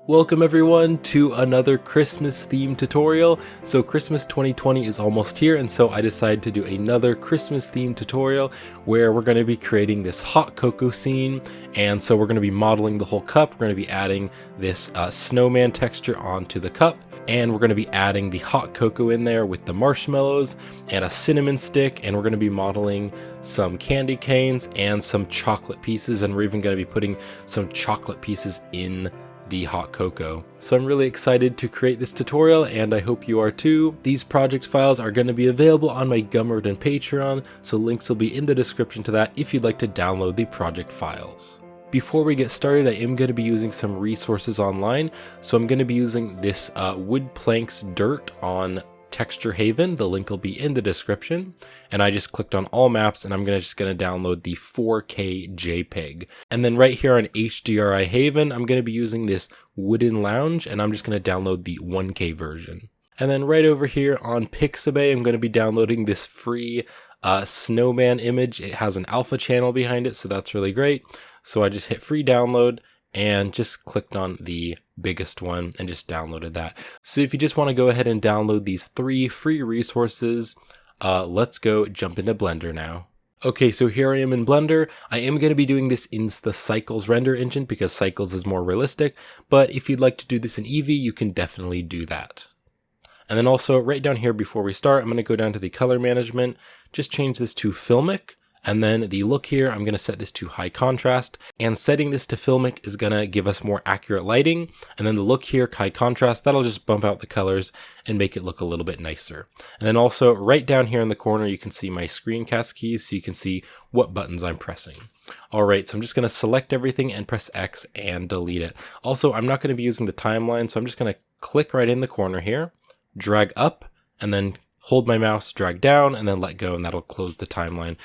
Welcome everyone to another Christmas themed tutorial. So Christmas 2020 is almost here, and so I decided to do another Christmas themed tutorial where we're going to be creating this hot cocoa scene. And so we're going to be modeling the whole cup. We're going to be adding this snowman texture onto the cup, and we're going to be adding the hot cocoa in there with the marshmallows and a cinnamon stick, and we're going to be modeling some candy canes and some chocolate pieces, and we're even going to be putting some chocolate pieces in the hot cocoa. So I'm really excited to create this tutorial, and I hope you are too. These project files are going to be available on my Gumroad and Patreon, so links will be in the description to that if you'd like to download the project files. Before we get started, I am going to be using some resources online. So I'm going to be using this wood planks dirt on Texture Haven. The link will be in the description, and I just clicked on all maps, and I'm just going to download the 4K JPEG. And then right here on HDRI Haven, I'm going to be using this wooden lounge, and I'm just going to download the 1K version. And then right over here on Pixabay, I'm going to be downloading this free snowman image. It has an alpha channel behind it, so that's really great. So I just hit free download and just clicked on the biggest one and just downloaded that. So if you just want to go ahead and download these 3 free resources, let's go jump into Blender now. Okay, so here I am in Blender. I am going to be doing this in the Cycles render engine because Cycles is more realistic, but if you'd like to do this in Eevee, you can definitely do that. And then also right down here before we start, I'm going to go down to the color management, just change this to Filmic. And then the look here, I'm going to set this to high contrast, and setting this to filmic is going to give us more accurate lighting. And then the look here, high contrast, that'll just bump out the colors and make it look a little bit nicer. And then also right down here in the corner, you can see my screencast keys, so you can see what buttons I'm pressing. All right, so I'm just going to select everything and press X and delete it. Also, I'm not going to be using the timeline, so I'm just going to click right in the corner here, drag up, and then hold my mouse, drag down, and then let go, and that'll close the timeline,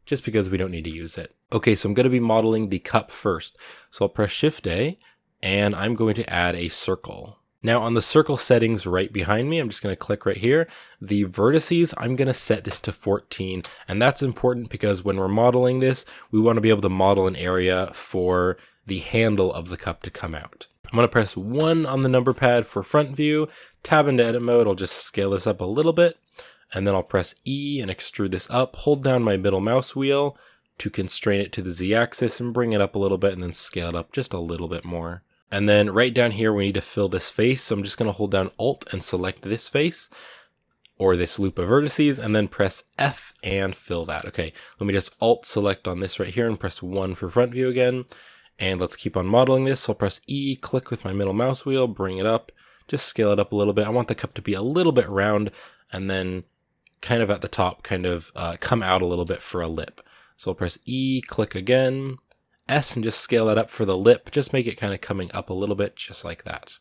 just because we don't need to use it. Okay, so I'm going to be modeling the cup first. So I'll press Shift A, and I'm going to add a circle. Now on the circle settings right behind me, I'm just going to click right here. The vertices, I'm going to set this to 14, and that's important because when we're modeling this, we want to be able to model an area for the handle of the cup to come out. I'm going to press 1 on the number pad for front view, tab into edit mode, I'll just scale this up a little bit. And then I'll press E and extrude this up, hold down my middle mouse wheel to constrain it to the Z-axis and bring it up a little bit and then scale it up just a little bit more. And then right down here, we need to fill this face. So I'm just going to hold down Alt and select this face or this loop of vertices and then press F and fill that. Okay, let me just Alt select on this right here and press 1 for front view again. And let's keep on modeling this. So I'll press E, click with my middle mouse wheel, bring it up, just scale it up a little bit. I want the cup to be a little bit round and then kind of at the top, kind of come out a little bit for a lip. So I'll press E, click again, S, and just scale that up for the lip. Just make it kind of coming up a little bit, just like that.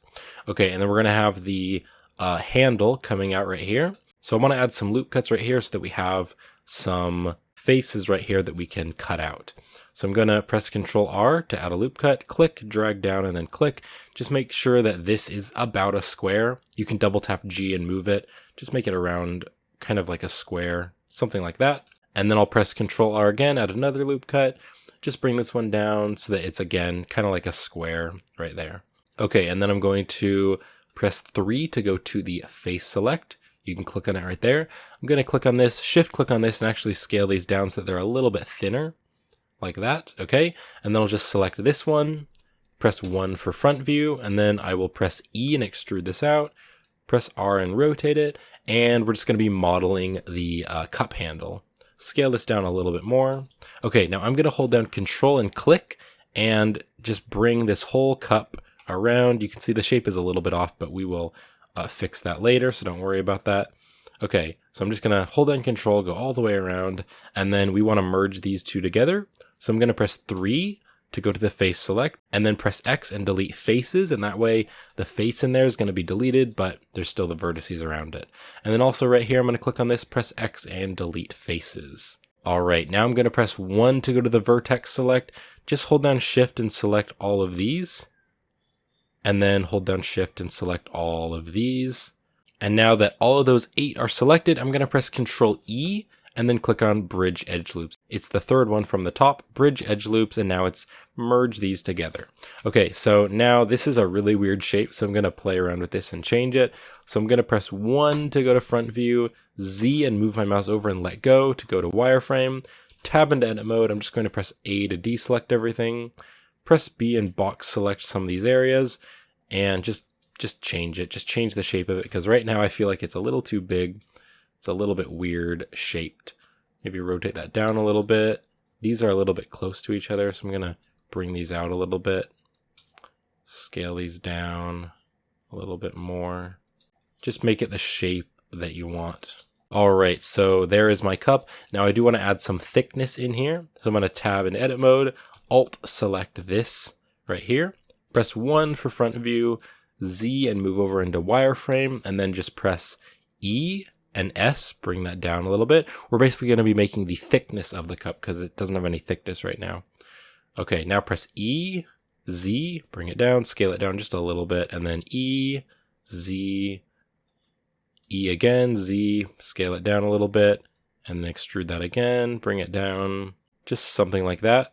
Okay, and then we're going to have the handle coming out right here. So I want to add some loop cuts right here so that we have some faces right here that we can cut out. So I'm going to press Ctrl R to add a loop cut, click, drag down, and then click. Just make sure that this is about a square. You can double tap G and move it. Just make it around kind of like a square, something like that. And then I'll press Ctrl R again, add another loop cut, just bring this one down so that it's again kind of like a square right there. Okay, and then I'm going to press 3 to go to the face select. You can click on it right there. I'm going to click on this, shift click on this, and actually scale these down so that they're a little bit thinner, like that. Okay, and then I'll just select this one, press 1 for front view, and then I will press E and extrude this out. Press R and rotate it, and we're just going to be modeling the cup handle. Scale this down a little bit more. Okay, now I'm going to hold down Control and click and just bring this whole cup around. You can see the shape is a little bit off, but we will fix that later, so don't worry about that. Okay, so I'm just going to hold down Control, go all the way around, and then we want to merge these two together. So I'm going to press 3 to go to the face select, and then press X and delete faces, and that way the face in there is going to be deleted, but there's still the vertices around it. And then also right here, I'm going to click on this, press X and delete faces. All right, now I'm going to press 1 to go to the vertex select. Just hold down Shift and select all of these, and then hold down Shift and select all of these. And now that all of those 8 are selected, I'm going to press Control E and then click on Bridge Edge Loops. It's the third one from the top, Bridge Edge Loops, and now it's merge these together. Okay, so now this is a really weird shape, so I'm going to play around with this and change it. So I'm going to press 1 to go to front view, Z and move my mouse over and let go to go to wireframe, tab into edit mode. I'm just going to press A to deselect everything, press B and box select some of these areas, and just change it. Just change the shape of it, because right now I feel like it's a little too big. It's a little bit weird shaped. Maybe rotate that down a little bit. These are a little bit close to each other, so I'm going to bring these out a little bit. Scale these down a little bit more. Just make it the shape that you want. Alright, so there is my cup. Now I do want to add some thickness in here. So I'm going to tab in edit mode, Alt select this right here. Press 1 for front view, Z and move over into wireframe, and then just press E and S, bring that down a little bit. We're basically going to be making the thickness of the cup because it doesn't have any thickness right now. Okay, now press E, Z, bring it down, scale it down just a little bit, and then E, Z, E again, Z, scale it down a little bit, and then extrude that again, bring it down, just something like that.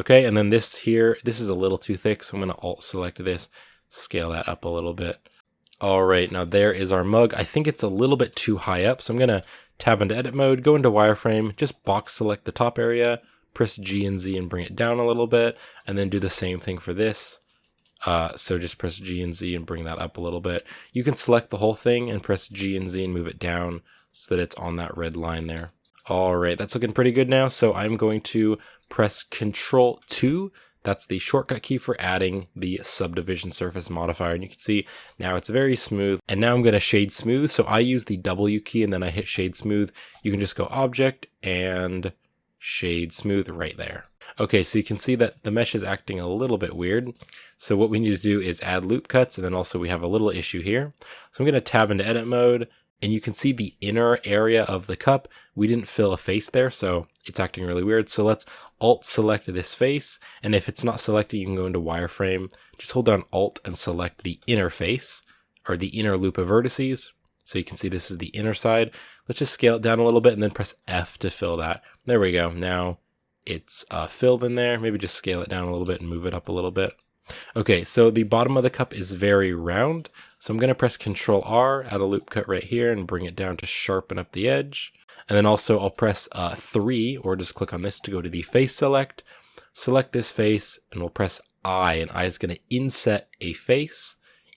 Okay, and then this here, this is a little too thick, so I'm going to Alt select this, scale that up a little bit. All right, now there is our mug. I think it's a little bit too high up, so I'm going to tab into edit mode, go into wireframe, just box select the top area, press G and Z and bring it down a little bit, and then do the same thing for this. So just press G and Z and bring that up a little bit. You can select the whole thing and press G and Z and move it down so that it's on that red line there. All right, that's looking pretty good now. So I'm going to press Control 2. That's the shortcut key for adding the subdivision surface modifier. And you can see now it's very smooth. And now I'm going to shade smooth. So I use the W key and then I hit shade smooth. You can just go object and shade smooth right there. Okay, so you can see that the mesh is acting a little bit weird. So what we need to do is add loop cuts, and then also we have a little issue here. So I'm going to tab into edit mode, and you can see the inner area of the cup. We didn't fill a face there, so it's acting really weird. So let's Alt select this face, and if it's not selected, you can go into wireframe. Just hold down Alt and select the inner face, or the inner loop of vertices. So you can see this is the inner side. Let's just scale it down a little bit and then press F to fill that. There we go. Now it's filled in there. Maybe just scale it down a little bit and move it up a little bit. Okay, so the bottom of the cup is very round. So I'm going to press Control R, add a loop cut right here and bring it down to sharpen up the edge. And then also I'll press 3, or just click on this to go to the face select. Select this face and we'll press I, and I is going to inset a face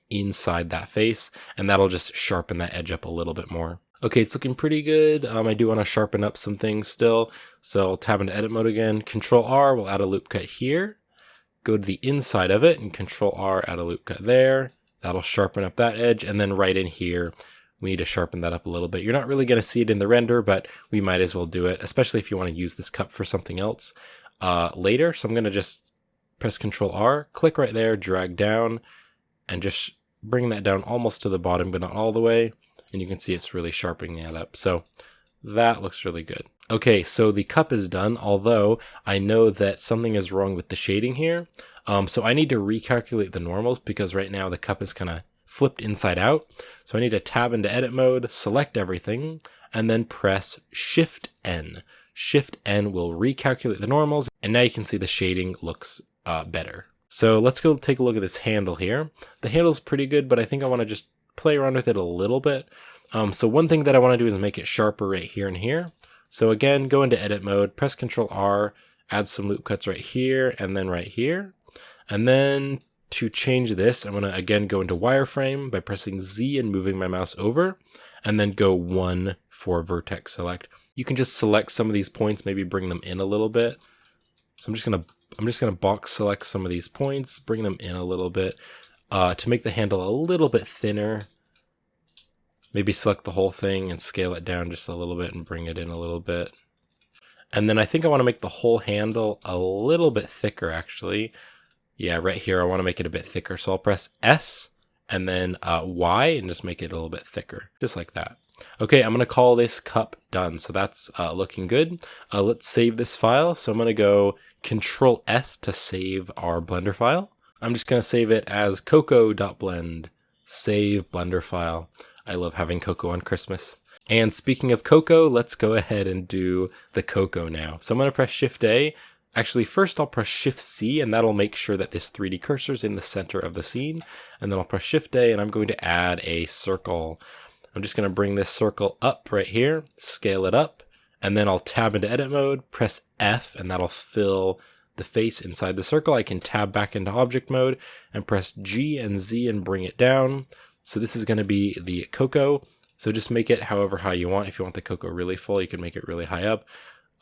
inside that face, and that'll just sharpen that edge up a little bit more. Okay, it's looking pretty good. I do want to sharpen up some things still. So I'll tab into edit mode again. Control R, we'll add a loop cut here. Go to the inside of it and Control R, add a loop cut there. That'll sharpen up that edge. And then right in here, we need to sharpen that up a little bit. You're not really going to see it in the render, but we might as well do it, especially if you want to use this cup for something else later. So I'm going to just press Control R, click right there, drag down, and just bring that down almost to the bottom, but not all the way. And you can see it's really sharpening that up. So that looks really good. Okay, so the cup is done, although I know that something is wrong with the shading here. So I need to recalculate the normals because right now the cup is kind of flipped inside out. So I need to tab into edit mode, select everything, and then press Shift N. Shift N will recalculate the normals, and now you can see the shading looks better. So let's go take a look at this handle here. The handle's pretty good, but I think I want to just play around with it a little bit. So one thing that I want to do is make it sharper right here and here. So again, go into edit mode, press Control R, add some loop cuts right here and then right here. And then to change this, I'm going to again go into wireframe by pressing Z and moving my mouse over, and then go 1 for vertex select. You can just select some of these points, maybe bring them in a little bit. So I'm just going to box select some of these points, bring them in a little bit to make the handle a little bit thinner. Maybe select the whole thing and scale it down just a little bit and bring it in a little bit. And then I think I want to make the whole handle a little bit thicker actually. Yeah, right here I want to make it a bit thicker. So I'll press S and then Y and just make it a little bit thicker, just like that. Okay, I'm going to call this cup done. So that's looking good. Let's save this file. So I'm going to go Control S to save our Blender file. I'm just going to save it as cocoa.blend, save Blender file. I love having cocoa on Christmas. And speaking of cocoa, let's go ahead and do the cocoa now. So I'm going to press Shift A. Actually, first I'll press Shift C, and that'll make sure that this 3D cursor is in the center of the scene. And then I'll press Shift A, and I'm going to add a circle. I'm just going to bring this circle up right here, scale it up, and then I'll tab into edit mode, press F, and that'll fill the face inside the circle. I can tab back into object mode and press G and Z and bring it down. So this is going to be the cocoa. So just make it however high you want. If you want the cocoa really full, you can make it really high up.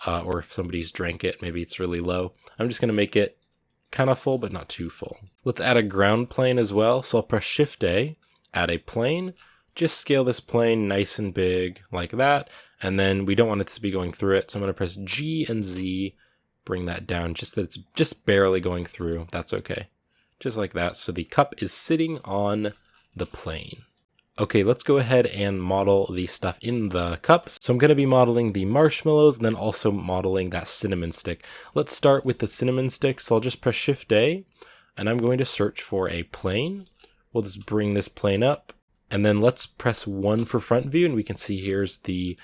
Or if somebody's drank it, maybe it's really low. I'm just going to make it kind of full, but not too full. Let's add a ground plane as well. So I'll press Shift A, add a plane. Just scale this plane nice and big like that. And then we don't want it to be going through it. So I'm going to press G and Z, bring that down just that it's just barely going through. That's okay. Just like that. So the cup is sitting on the plane. Okay, let's go ahead and model the stuff in the cup. So I'm going to be modeling the marshmallows and then also modeling that cinnamon stick. Let's start with the cinnamon stick. So I'll just press Shift A and I'm going to search for a plane. We'll just bring this plane up and then let's press 1 for front view and we can see here's the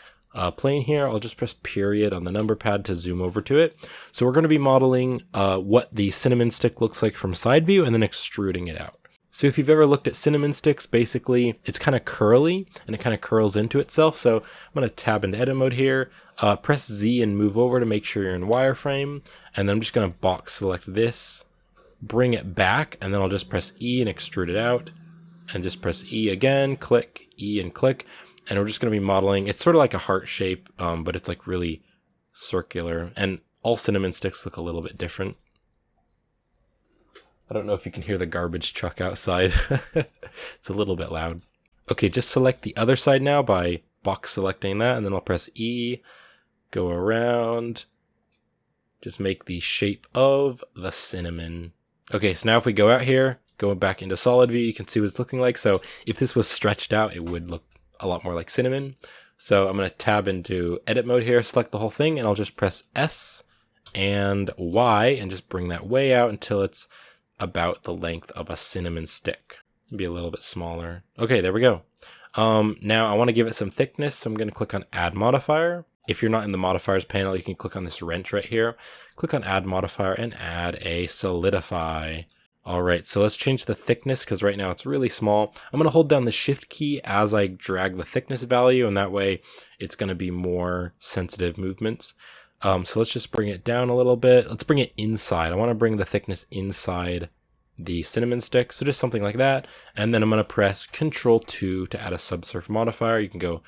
plane here. I'll just press period on the number pad to zoom over to it. So we're going to be modeling what the cinnamon stick looks like from side view and then extruding it out. So if you've ever looked at cinnamon sticks, basically it's kind of curly and it kind of curls into itself. So I'm going to tab into edit mode here, press Z and move over to make sure you're in wireframe. And then I'm just going to box select this, bring it back, and then I'll just press E and extrude it out and just press E again, click, E and click. And we're just going to be modeling, it's sort of like a heart shape, but it's like really circular and all cinnamon sticks look a little bit different. I don't know if you can hear the garbage truck outside. It's a little bit loud. Okay, just select the other side now by box selecting that, and then I'll press E, go around, just make the shape of the cinnamon. Okay, so now if we go out here, going back into solid view, you can see what it's looking like. So if this was stretched out, it would look a lot more like cinnamon. So I'm going to tab into edit mode here, select the whole thing, and I'll just press S and Y and just bring that way out until it's about the length of a cinnamon stick. Be a little bit smaller. Okay, there we go. Now I want to give it some thickness, so I'm going to click on Add Modifier. If you're not in the Modifiers panel, you can click on this wrench right here. Click on Add Modifier and add a Solidify. All right, so let's change the thickness because right now it's really small. I'm going to hold down the Shift key as I drag the thickness value, and that way it's going to be more sensitive movements. So let's just bring it down a little bit. Let's bring it inside. I want to bring the thickness inside the cinnamon stick. So just something like that. And then I'm going to press Ctrl+2 to add a Subsurf modifier. You can go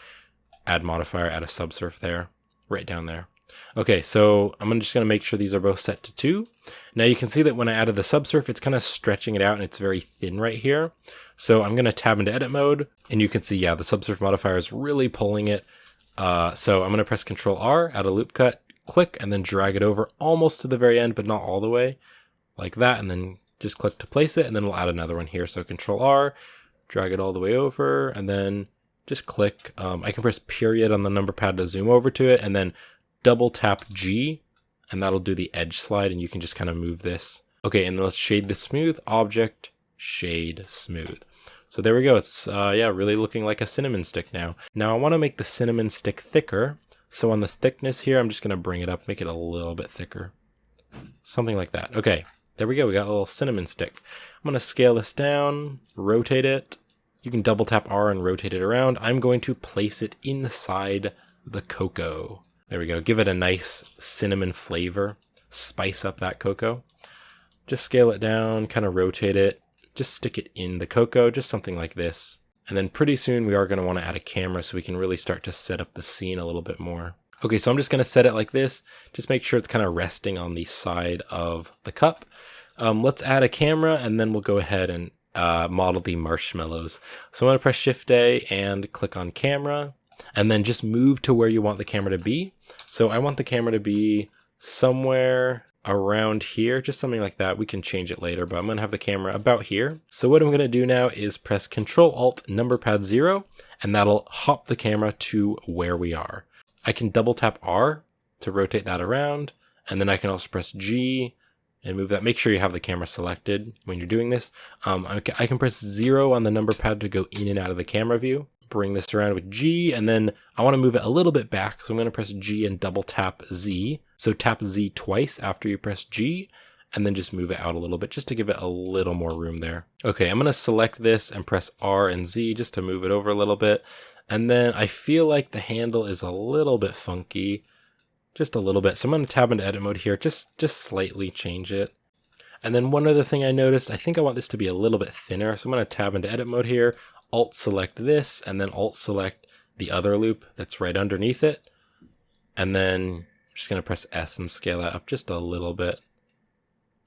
add modifier, add a Subsurf there, right down there. Okay, so I'm just going to make sure these are both set to 2. Now you can see that when I added the Subsurf, it's kind of stretching it out and it's very thin right here. So I'm going to tab into edit mode and you can see, yeah, the Subsurf modifier is really pulling it. So I'm going to press Ctrl+R, add a loop cut, click, and then drag it over almost to the very end, but not all the way, like that, and then just click to place it, and then we'll add another one here. So Ctrl+R, drag it all the way over, and then just click. I can press period on the number pad to zoom over to it, and then double tap G, and that'll do the edge slide, and you can just kind of move this. Okay, and let's shade this smooth, object, shade, smooth. So there we go. It's, yeah, really looking like a cinnamon stick now. Now I want to make the cinnamon stick thicker. So on the thickness here, I'm just going to bring it up, make it a little bit thicker. Something like that. Okay, there we go. We got a little cinnamon stick. I'm going to scale this down, rotate it. You can double tap R and rotate it around. I'm going to place it inside the cocoa. There we go. Give it a nice cinnamon flavor. Spice up that cocoa. Just scale it down, kind of rotate it. Just stick it in the cocoa, just something like this. And then pretty soon we are going to want to add a camera so we can really start to set up the scene a little bit more. Okay, so I'm just going to set it like this. Just make sure it's kind of resting on the side of the cup. Let's add a camera and then we'll go ahead and model the marshmallows. So I'm going to press Shift A and click on camera and then just move to where you want the camera to be. So I want the camera to be somewhere around here, just something like that. We can change it later, but I'm going to have the camera about here. So what I'm going to do now is press Ctrl+Alt number pad 0, and that'll hop the camera to where we are. I can double tap R to rotate that around, and then I can also press G and move that. Make sure you have the camera selected when you're doing this. I can press 0 on the number pad to go in and out of the camera view. bring this around with G, and then I want to move it a little bit back, so I'm going to press G and double tap Z. So tap Z twice after you press G, and then just move it out a little bit just to give it a little more room there. Okay, I'm going to select this and press R and Z just to move it over a little bit. And then I feel like the handle is a little bit funky, just a little bit. So I'm going to tab into edit mode here, just slightly change it. And then one other thing I noticed, I think I want this to be a little bit thinner. So I'm going to tab into edit mode here, Alt select this, and then Alt select the other loop that's right underneath it. And then I'm just going to press S and scale that up just a little bit.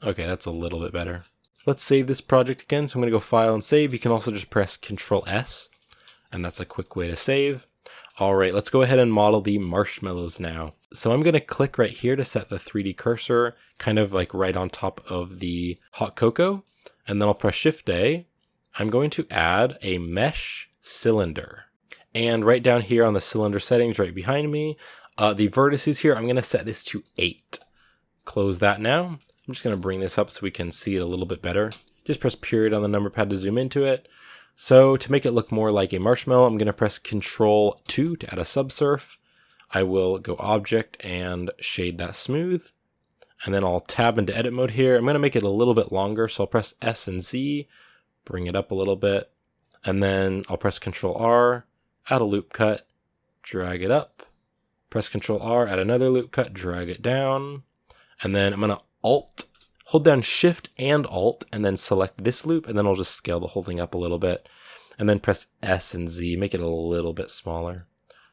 Okay, that's a little bit better. Let's save this project again. So I'm going to go File and Save. You can also just press Control S, and that's a quick way to save. All right, let's go ahead and model the marshmallows now. So I'm going to click right here to set the 3D cursor kind of like right on top of the hot cocoa, and then I'll press Shift A. I'm going to add a mesh cylinder. And right down here on the cylinder settings right behind me, the vertices here, I'm going to set this to 8. Close that now. I'm just going to bring this up so we can see it a little bit better. Just press period on the number pad to zoom into it. So to make it look more like a marshmallow, I'm going to press Control 2 to add a subsurf. I will go Object and shade that smooth. And then I'll tab into edit mode here. I'm going to make it a little bit longer, so I'll press S and Z, bring it up a little bit. And then I'll press Control R, add a loop cut, drag it up. Press Control R, add another loop cut, drag it down. And then I'm going to hold down Shift and Alt, and then select this loop, and then I'll just scale the whole thing up a little bit. And then press S and Z, make it a little bit smaller.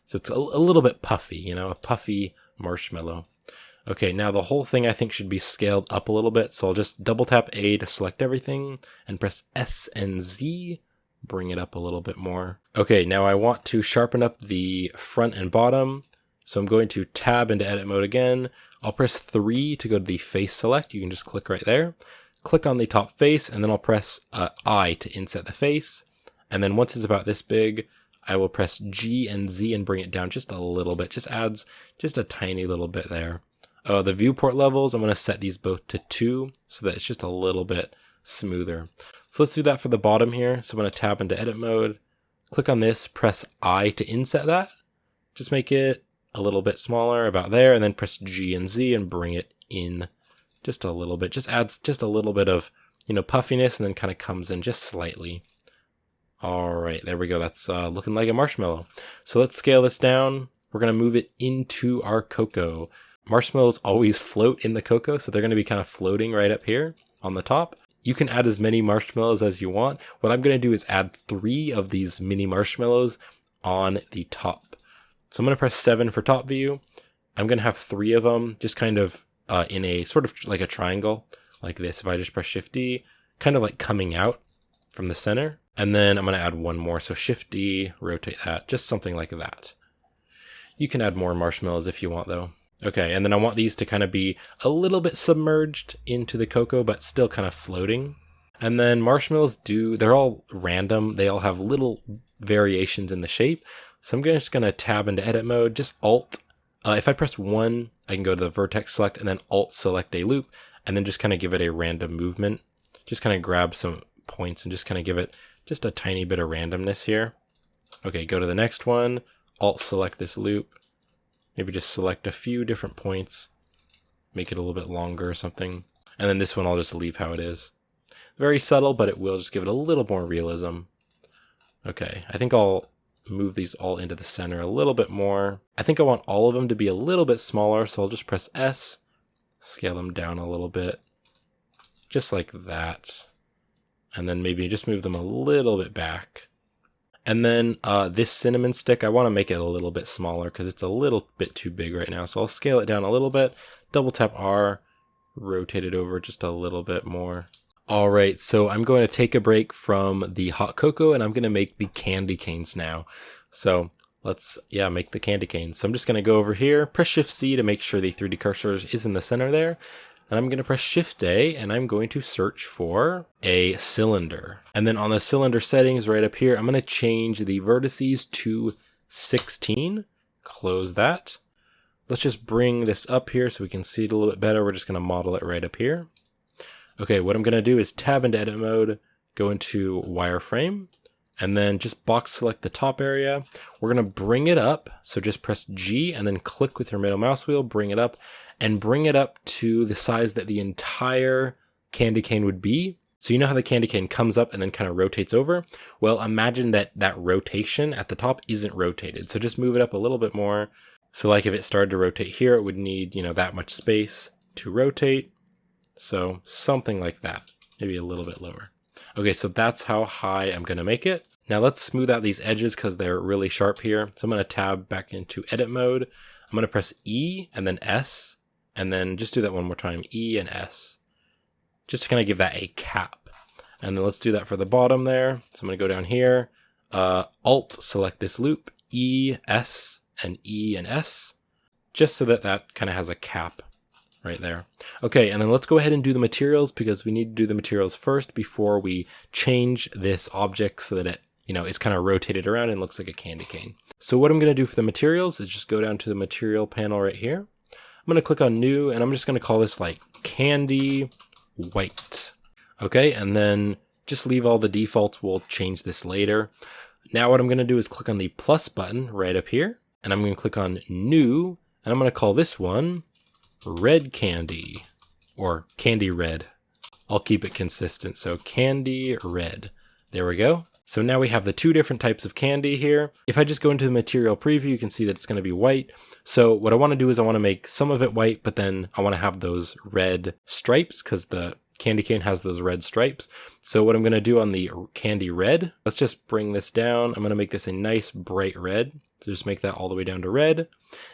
So it's a little bit puffy, you know, a puffy marshmallow. Okay, now the whole thing I think should be scaled up a little bit, so I'll just double tap A to select everything, and press S and Z, bring it up a little bit more. Okay, now I want to sharpen up the front and bottom, so I'm going to tab into edit mode again. I'll press 3 to go to the face select. You can just click right there. Click on the top face, and then I'll press I to inset the face. And then once it's about this big, I will press G and Z and bring it down just a little bit. Just adds just a tiny little bit there. The viewport levels, I'm going to set these both to 2 so that it's just a little bit smoother. So let's do that for the bottom here. So I'm going to tab into edit mode, click on this, press I to inset that. Just make it a little bit smaller about there, and then press G and Z and bring it in just a little bit. Just adds just a little bit of, you know, puffiness, and then kind of comes in just slightly. All right, there we go. That's looking like a marshmallow. So let's scale this down. We're going to move it into our cocoa. Marshmallows always float in the cocoa, so they're going to be kind of floating right up here on the top. You can add as many marshmallows as you want. What I'm going to do is add 3 of these mini marshmallows on the top. So I'm going to press 7 for top view. I'm going to have 3 of them just kind of in a sort of like a triangle like this. If I just press Shift D, kind of like coming out from the center. And then I'm going to add 1 more. So Shift D, rotate that, just something like that. You can add more marshmallows if you want though. Okay, and then I want these to kind of be a little bit submerged into the cocoa, but still kind of floating. And then marshmallows they're all random. They all have little variations in the shape. So I'm just going to tab into edit mode, just Alt. If I press 1, I can go to the vertex select and then Alt select a loop, and then just kind of give it a random movement. Just kind of grab some points and just kind of give it just a tiny bit of randomness here. Okay, go to the next one, Alt select this loop. Maybe just select a few different points, make it a little bit longer or something. And then this one I'll just leave how it is. Very subtle, but it will just give it a little more realism. Okay, I think I'll move these all into the center a little bit more. I think I want all of them to be a little bit smaller, so I'll just press S, scale them down a little bit, just like that. And then maybe just move them a little bit back. And then this cinnamon stick, I want to make it a little bit smaller because it's a little bit too big right now. So I'll scale it down a little bit, double tap R, rotate it over just a little bit more. All right, so I'm going to take a break from the hot cocoa and I'm going to make the candy canes now. So let's, make the candy canes. So I'm just going to go over here, press Shift C to make sure the 3D cursor is in the center there. And I'm going to press Shift A and I'm going to search for a cylinder. And then on the cylinder settings right up here, I'm going to change the vertices to 16. Close that. Let's just bring this up here so we can see it a little bit better. We're just going to model it right up here. Okay, what I'm going to do is tab into edit mode, go into wireframe, and then just box select the top area. We're going to bring it up. So just press G and then click with your middle mouse wheel, bring it up to the size that the entire candy cane would be. So you know how the candy cane comes up and then kind of rotates over? Well, imagine that rotation at the top isn't rotated. So just move it up a little bit more. So like if it started to rotate here, it would need, that much space to rotate. So something like that, maybe a little bit lower. Okay, so that's how high I'm going to make it. Now let's smooth out these edges because they're really sharp here. So I'm going to tab back into edit mode. I'm going to press E and then S, and then just do that one more time, E and S, just to kind of give that a cap. And then let's do that for the bottom there. So I'm going to go down here, Alt select this loop, E, S, and E and S, just so that that kind of has a cap right there. Okay, and then let's go ahead and do the materials because we need to do the materials first before we change this object so that it, is kind of rotated around and looks like a candy cane. So what I'm going to do for the materials is just go down to the material panel right here. I'm going to click on new and I'm just going to call this like candy white. Okay, and then just leave all the defaults. We'll change this later. Now what I'm going to do is click on the plus button right up here and I'm going to click on new and I'm going to call this one red candy or candy red. I'll keep it consistent. So candy red. There we go. So now we have the two different types of candy here. If I just go into the material preview, you can see that it's going to be white. So what I want to do is I want to make some of it white, but then I want to have those red stripes because the candy cane has those red stripes. So what I'm going to do on the candy red, let's just bring this down. I'm going to make this a nice bright red. So just make that all the way down to red.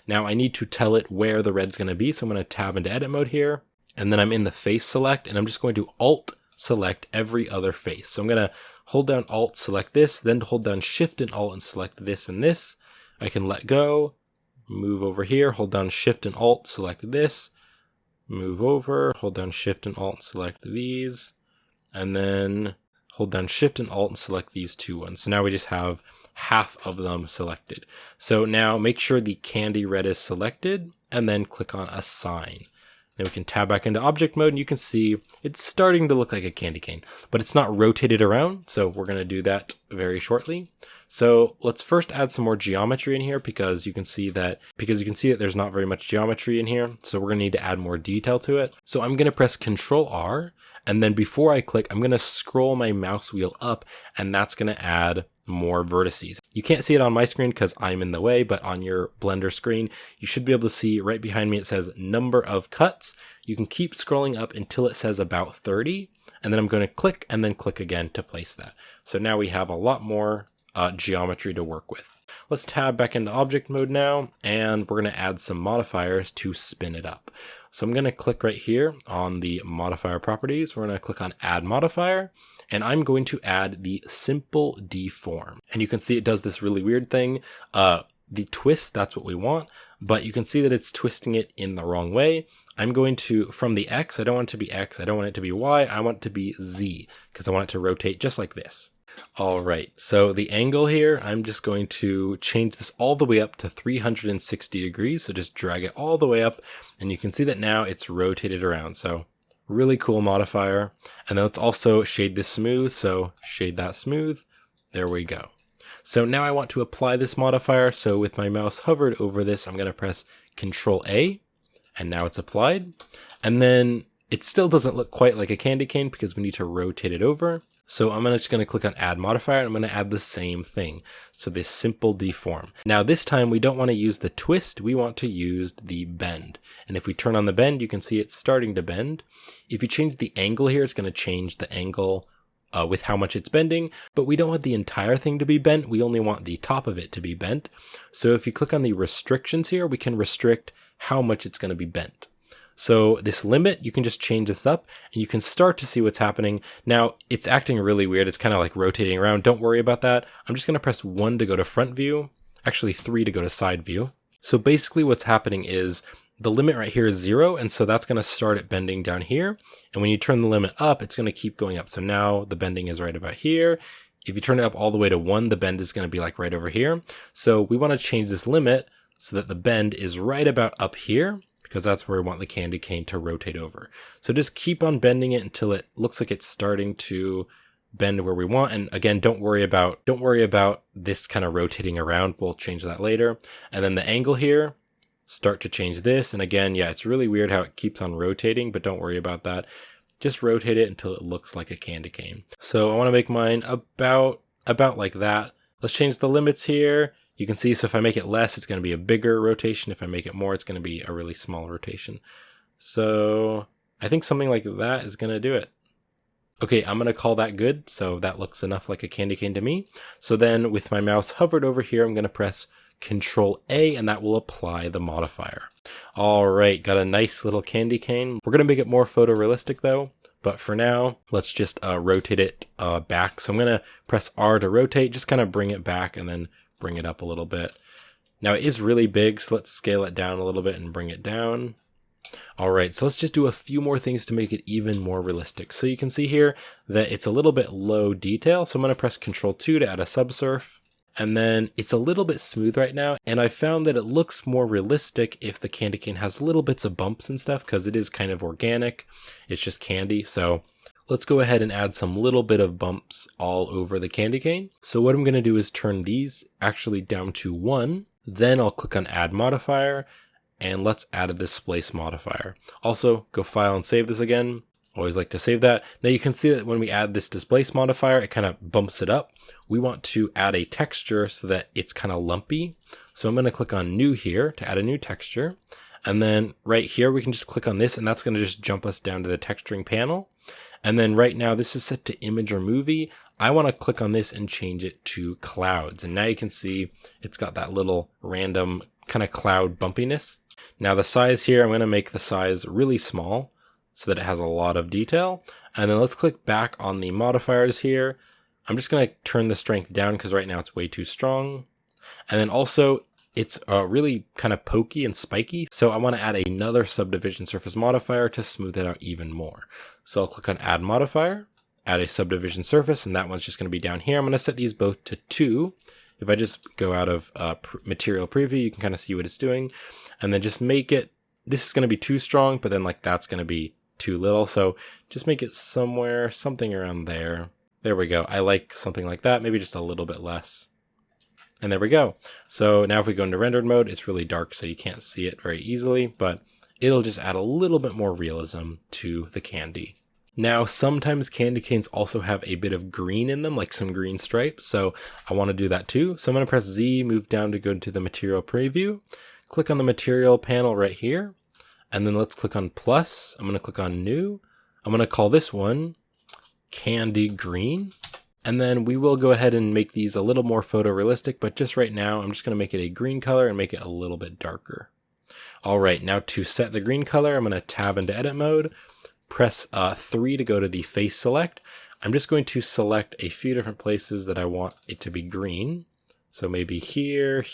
Now I need to tell it where the red's going to be. So I'm going to tab into edit mode here. And then I'm in the face select and I'm just going to Alt select every other face. So I'm going to hold down Alt, select this, then hold down Shift and Alt and select this and this. I can let go, move over here, hold down Shift and Alt, select this, move over, hold down Shift and Alt and select these, and then hold down Shift and Alt and select these two ones. So now we just have half of them selected. So now make sure the candy red is selected and then click on Assign. Then we can tab back into object mode and you can see it's starting to look like a candy cane, but it's not rotated around. So we're going to do that very shortly. So let's first add some more geometry in here because you can see that there's not very much geometry in here. So we're going to need to add more detail to it. So I'm going to press Control R and then before I click, I'm going to scroll my mouse wheel up and that's going to add more vertices. You can't see it on my screen because I'm in the way, but on your Blender screen, you should be able to see right behind me, it says number of cuts. You can keep scrolling up until it says about 30, and then I'm going to click and then click again to place that. So now we have a lot more geometry to work with. Let's tab back into object mode now, and we're going to add some modifiers to spin it up. So I'm going to click right here on the modifier properties. We're going to click on add modifier, and I'm going to add the simple deform. And you can see it does this really weird thing. The twist, that's what we want, but you can see that it's twisting it in the wrong way. I'm going to, from the X, I don't want it to be X, I don't want it to be Y, I want it to be Z, because I want it to rotate just like this. All right, so the angle here, I'm just going to change this all the way up to 360 degrees. So just drag it all the way up and you can see that now it's rotated around. So really cool modifier. And then let's also shade this smooth. So shade that smooth. There we go. So now I want to apply this modifier. So with my mouse hovered over this, I'm going to press Control A and now it's applied. And then it still doesn't look quite like a candy cane because we need to rotate it over. So I'm just going to click on add modifier and I'm going to add the same thing. So this simple deform. Now this time we don't want to use the twist, we want to use the bend. And if we turn on the bend, you can see it's starting to bend. If you change the angle here, it's going to change the angle with how much it's bending, but we don't want the entire thing to be bent. We only want the top of it to be bent. So if you click on the restrictions here, we can restrict how much it's going to be bent. So this limit, you can just change this up and you can start to see what's happening. Now it's acting really weird. It's kind of like rotating around. Don't worry about that. I'm just going to press 1 to go to front view, actually 3 to go to side view. So basically what's happening is the limit right here is 0. And so that's going to start it bending down here. And when you turn the limit up, it's going to keep going up. So now the bending is right about here. If you turn it up all the way to 1, the bend is going to be like right over here. So we want to change this limit so that the bend is right about up here, because that's where we want the candy cane to rotate over. So just keep on bending it until it looks like it's starting to bend where we want. And again, don't worry about this kind of rotating around. We'll change that later. And then the angle here, start to change this. And again, yeah, it's really weird how it keeps on rotating, but don't worry about that. Just rotate it until it looks like a candy cane. So I want to make mine about like that. Let's change the limits here. You can see, so if I make it less, it's going to be a bigger rotation. If I make it more, it's going to be a really small rotation. So I think something like that is going to do it. Okay, I'm going to call that good. So that looks enough like a candy cane to me. So then with my mouse hovered over here, I'm going to press Control A, and that will apply the modifier. All right, got a nice little candy cane. We're going to make it more photorealistic though. But for now, let's just rotate it back. So I'm going to press R to rotate, just kind of bring it back and then bring it up a little bit. Now it is really big, so let's scale it down a little bit and bring it down. All right, so let's just do a few more things to make it even more realistic. So you can see here that it's a little bit low detail. So I'm going to press Control 2 to add a subsurf. And then it's a little bit smooth right now. And I found that it looks more realistic if the candy cane has little bits of bumps and stuff, because it is kind of organic. It's just candy. So let's go ahead and add some little bit of bumps all over the candy cane. So what I'm going to do is turn these actually down to 1. Then I'll click on Add Modifier, and let's add a Displace Modifier. Also, go File and save this again. Always like to save that. Now you can see that when we add this Displace Modifier, it kind of bumps it up. We want to add a texture so that it's kind of lumpy. So I'm going to click on New here to add a new texture. And then right here, we can just click on this, and that's going to just jump us down to the texturing panel. And then right now, this is set to image or movie. I want to click on this and change it to clouds. And now you can see it's got that little random kind of cloud bumpiness. Now the size here, I'm going to make the size really small so that it has a lot of detail. And then let's click back on the modifiers here. I'm just going to turn the strength down because right now it's way too strong. And then also it's really kind of pokey and spiky. So I want to add another subdivision surface modifier to smooth it out even more. So I'll click on Add Modifier, add a subdivision surface, and that one's just going to be down here. I'm going to set these both to 2. If I just go out of material preview, you can kind of see what it's doing. And then just make it, this is going to be too strong, but then like that's going to be too little. So just make it something around there. There we go. I like something like that, maybe just a little bit less. And there we go. So now if we go into rendered mode, it's really dark, so you can't see it very easily, but it'll just add a little bit more realism to the candy. Now, sometimes candy canes also have a bit of green in them, like some green stripes. So I want to do that too. So I'm going to press Z, move down to go into the material preview, click on the material panel right here. And then let's click on plus. I'm going to click on new. I'm going to call this one Candy Green. And then we will go ahead and make these a little more photorealistic, but just right now, I'm just going to make it a green color and make it a little bit darker. All right, now to set the green color, I'm going to tab into edit mode, press 3 to go to the face select. I'm just going to select a few different places that I want it to be green. So maybe here,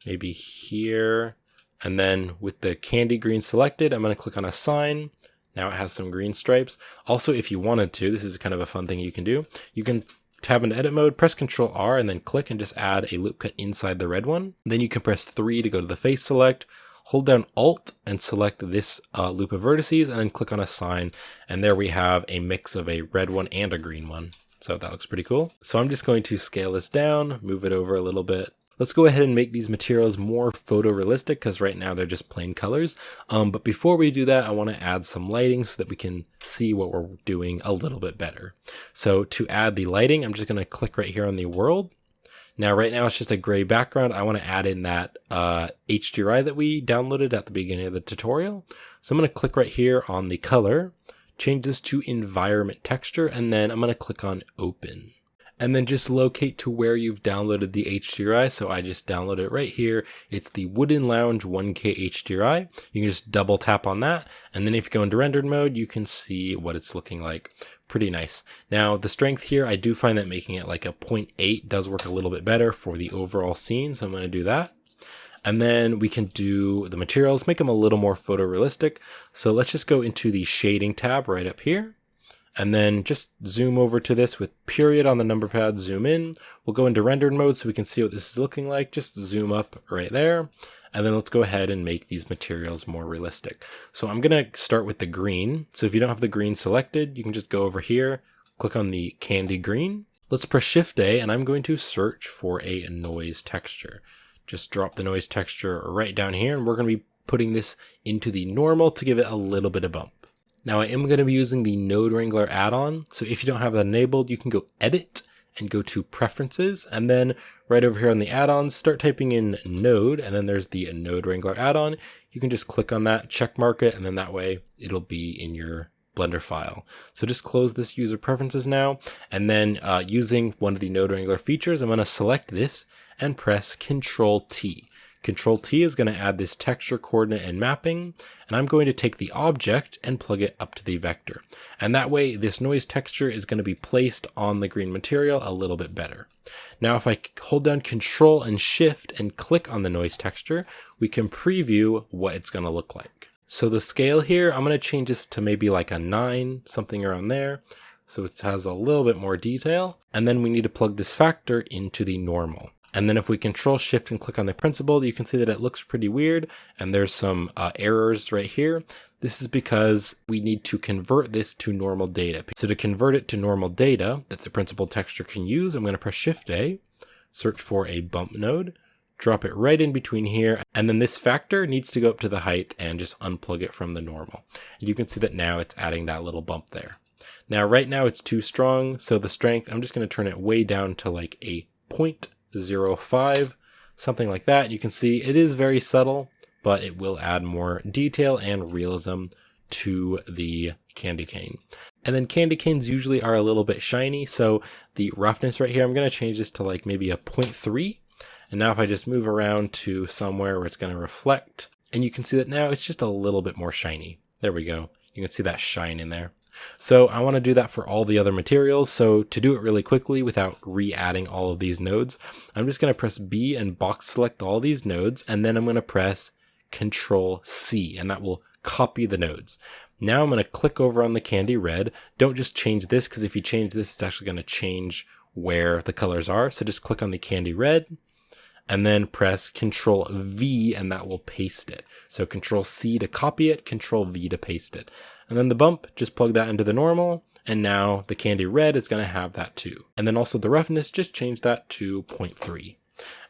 maybe here. And then with the candy green selected, I'm going to click on Assign. Now it has some green stripes. Also, if you wanted to, this is kind of a fun thing you can do. You can tab into edit mode, press Ctrl R, and then click and just add a loop cut inside the red one. Then you can press 3 to go to the face select, hold down Alt and select this loop of vertices, and then click on Assign. And there we have a mix of a red one and a green one. So that looks pretty cool. So I'm just going to scale this down, move it over a little bit. Let's go ahead and make these materials more photorealistic because right now they're just plain colors. But before we do that, I want to add some lighting so that we can see what we're doing a little bit better. So to add the lighting, I'm just going to click right here on the world. Now, right now it's just a gray background. I want to add in that HDRI that we downloaded at the beginning of the tutorial. So I'm going to click right here on the color, change this to environment texture, and then I'm going to click on open. And then just locate to where you've downloaded the HDRI. So I just downloaded it right here. It's the Wooden Lounge 1K HDRI. You can just double tap on that. And then if you go into rendered mode, you can see what it's looking like. Pretty nice. Now the strength here, I do find that making it like a 0.8 does work a little bit better for the overall scene. So I'm going to do that. And then we can do the materials, make them a little more photorealistic. So let's just go into the shading tab right up here. And then just zoom over to this with period on the number pad, zoom in. We'll go into rendered mode so we can see what this is looking like. Just zoom up right there. And then let's go ahead and make these materials more realistic. So I'm going to start with the green. So if you don't have the green selected, you can just go over here, click on the candy green. Let's press Shift A, and I'm going to search for a noise texture. Just drop the noise texture right down here, and we're going to be putting this into the normal to give it a little bit of bump. Now I am going to be using the Node Wrangler add-on, so if you don't have that enabled, you can go Edit and go to Preferences, and then right over here on the add-ons, start typing in Node, and then there's the Node Wrangler add-on. You can just click on that, check mark it, and then that way it'll be in your Blender file. So just close this user preferences now, and then using one of the Node Wrangler features, I'm going to select this and press Control T. Control T is going to add this texture, coordinate, and mapping, and I'm going to take the object and plug it up to the vector. And that way this noise texture is going to be placed on the green material a little bit better. Now if I hold down Control and Shift and click on the noise texture, we can preview what it's going to look like. So the scale here, I'm going to change this to maybe like a 9, something around there, so it has a little bit more detail. And then we need to plug this factor into the normal. And then if we Control Shift and click on the principled, you can see that it looks pretty weird, and there's some errors right here. This is because we need to convert this to normal data. So to convert it to normal data that the principled texture can use, I'm going to press Shift A, search for a bump node, drop it right in between here, and then this factor needs to go up to the height and just unplug it from the normal. And you can see that now it's adding that little bump there. Now right now it's too strong, so the strength, I'm just going to turn it way down to like a 0.05, something like that. You can see it is very subtle, but it will add more detail and realism to the candy cane. And then candy canes usually are a little bit shiny, so the roughness right here, I'm going to change this to like maybe a 0.3. And now if I just move around to somewhere where it's going to reflect, and you can see that now it's just a little bit more shiny. There we go. You can see that shine in there. So I want to do that for all the other materials. So to do it really quickly without re-adding all of these nodes, I'm just going to press B and box select all these nodes, and then I'm going to press Control C, and that will copy the nodes. Now I'm going to click over on the candy red. Don't just change this, because if you change this, it's actually going to change where the colors are. So just click on the candy red, and then press Control V, and that will paste it. So Control C to copy it, Control V to paste it. And then the bump, just plug that into the normal, and now the candy red is going to have that too. And then also the roughness, just change that to 0.3.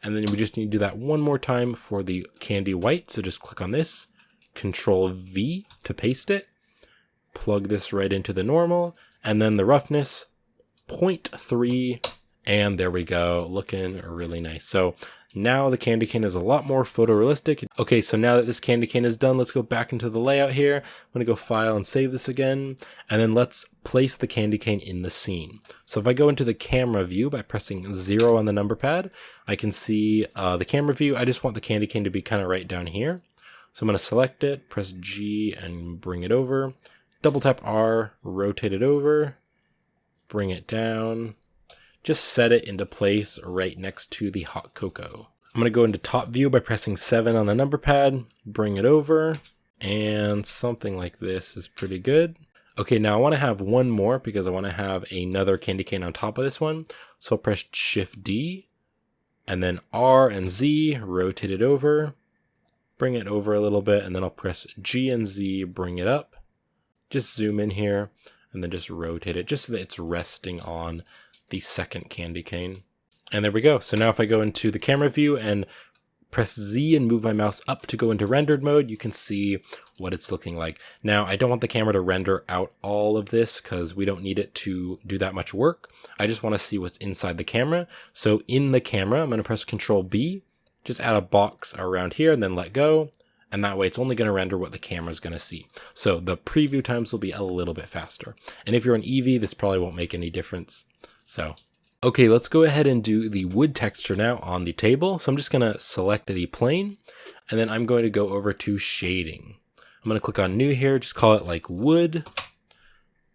And then we just need to do that one more time for the candy white. So just click on this, Control V to paste it, plug this right into the normal, and then the roughness, 0.3, and there we go, looking really nice. So now the candy cane is a lot more photorealistic. Okay, so now that this candy cane is done, let's go back into the layout here. I'm going to go File and save this again, and then let's place the candy cane in the scene. So if I go into the camera view by pressing 0 on the number pad, I can see the camera view. I just want the candy cane to be kind of right down here. So I'm going to select it, press G and bring it over, double tap R, rotate it over, bring it down. Just set it into place right next to the hot cocoa. I'm going to go into top view by pressing 7 on the number pad, bring it over, and something like this is pretty good. Okay, now I want to have one more because I want to have another candy cane on top of this one. So I'll press Shift D, and then R and Z, rotate it over, bring it over a little bit, and then I'll press G and Z, bring it up. Just zoom in here, and then just rotate it just so that it's resting on the second candy cane. And there we go. So now if I go into the camera view and press Z and move my mouse up to go into rendered mode, you can see what it's looking like. Now I don't want the camera to render out all of this because we don't need it to do that much work. I just want to see what's inside the camera. So in the camera, I'm going to press Control B, just add a box around here and then let go. And that way it's only going to render what the camera is going to see. So the preview times will be a little bit faster. And if you're on Eevee, this probably won't make any difference. So, okay, let's go ahead and do the wood texture now on the table. So I'm just going to select the plane, and then I'm going to go over to shading. I'm going to click on new here, just call it like wood.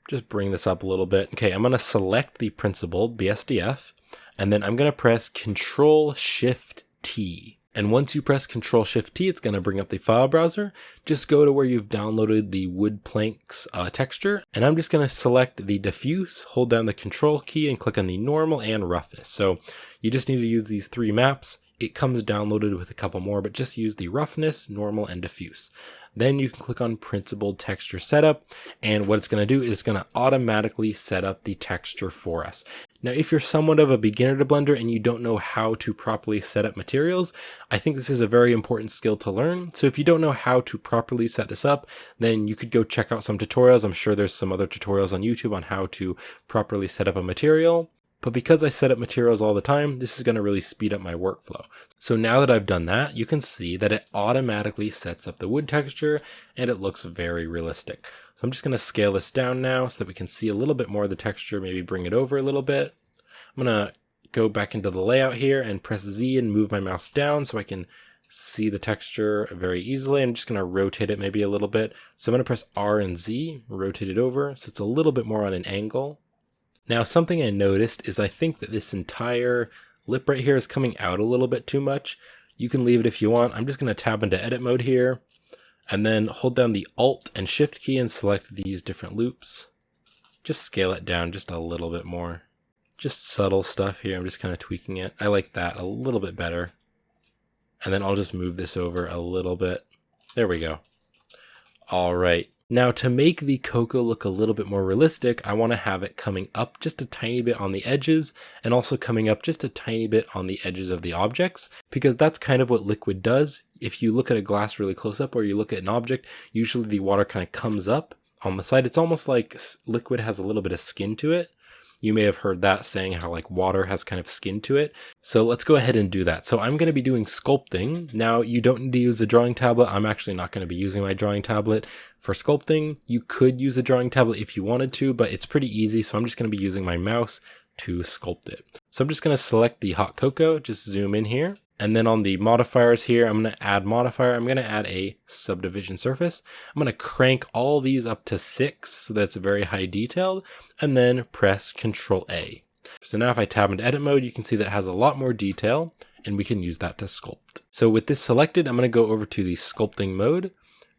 Just bring this up a little bit. Okay, I'm going to select the principled BSDF, and then I'm going to press Control Shift T. And once you press Control Shift T, it's going to bring up the file browser. Just go to where you've downloaded the wood planks texture. And I'm just going to select the diffuse, hold down the Control key and click on the normal and roughness. So you just need to use these 3 maps. It comes downloaded with a couple more, but just use the roughness, normal, and diffuse. then you can click on Principled Texture Setup, and what it's going to do is it's going to automatically set up the texture for us. Now, if you're somewhat of a beginner to Blender and you don't know how to properly set up materials, I think this is a very important skill to learn. So if you don't know how to properly set this up, then you could go check out some tutorials. I'm sure there's some other tutorials on YouTube on how to properly set up a material. But because I set up materials all the time, this is going to really speed up my workflow. So now that I've done that, you can see that it automatically sets up the wood texture and it looks very realistic. So I'm just going to scale this down now so that we can see a little bit more of the texture, maybe bring it over a little bit. I'm going to go back into the layout here and press Z and move my mouse down so I can see the texture very easily. I'm just going to rotate it maybe a little bit. So I'm going to press R and Z, rotate it over so it's a little bit more on an angle. Now, something I noticed is I think that this entire lip right here is coming out a little bit too much. You can leave it if you want. I'm just going to tab into edit mode here and then hold down the Alt and Shift key and select these different loops. Just scale it down just a little bit more. Just subtle stuff here. I'm just kind of tweaking it. I like that a little bit better. And then I'll just move this over a little bit. There we go. All right. Now, to make the cocoa look a little bit more realistic, I want to have it coming up just a tiny bit on the edges and also coming up just a tiny bit on the edges of the objects, because that's kind of what liquid does. If you look at a glass really close up or you look at an object, usually the water kind of comes up on the side. It's almost like liquid has a little bit of skin to it. You may have heard that saying, how like water has kind of skin to it. So let's go ahead and do that. So I'm going to be doing sculpting. Now, you don't need to use a drawing tablet. I'm actually not going to be using my drawing tablet for sculpting. You could use a drawing tablet if you wanted to, but it's pretty easy. So I'm just going to be using my mouse to sculpt it. So I'm just going to select the hot cocoa, just zoom in here. And then on the modifiers here, I'm going to add modifier. I'm going to add a subdivision surface. I'm going to crank all these up to 6 so that's very high detailed, and then press Control A. So now if I tab into edit mode, you can see that it has a lot more detail and we can use that to sculpt. So with this selected, I'm going to go over to the sculpting mode.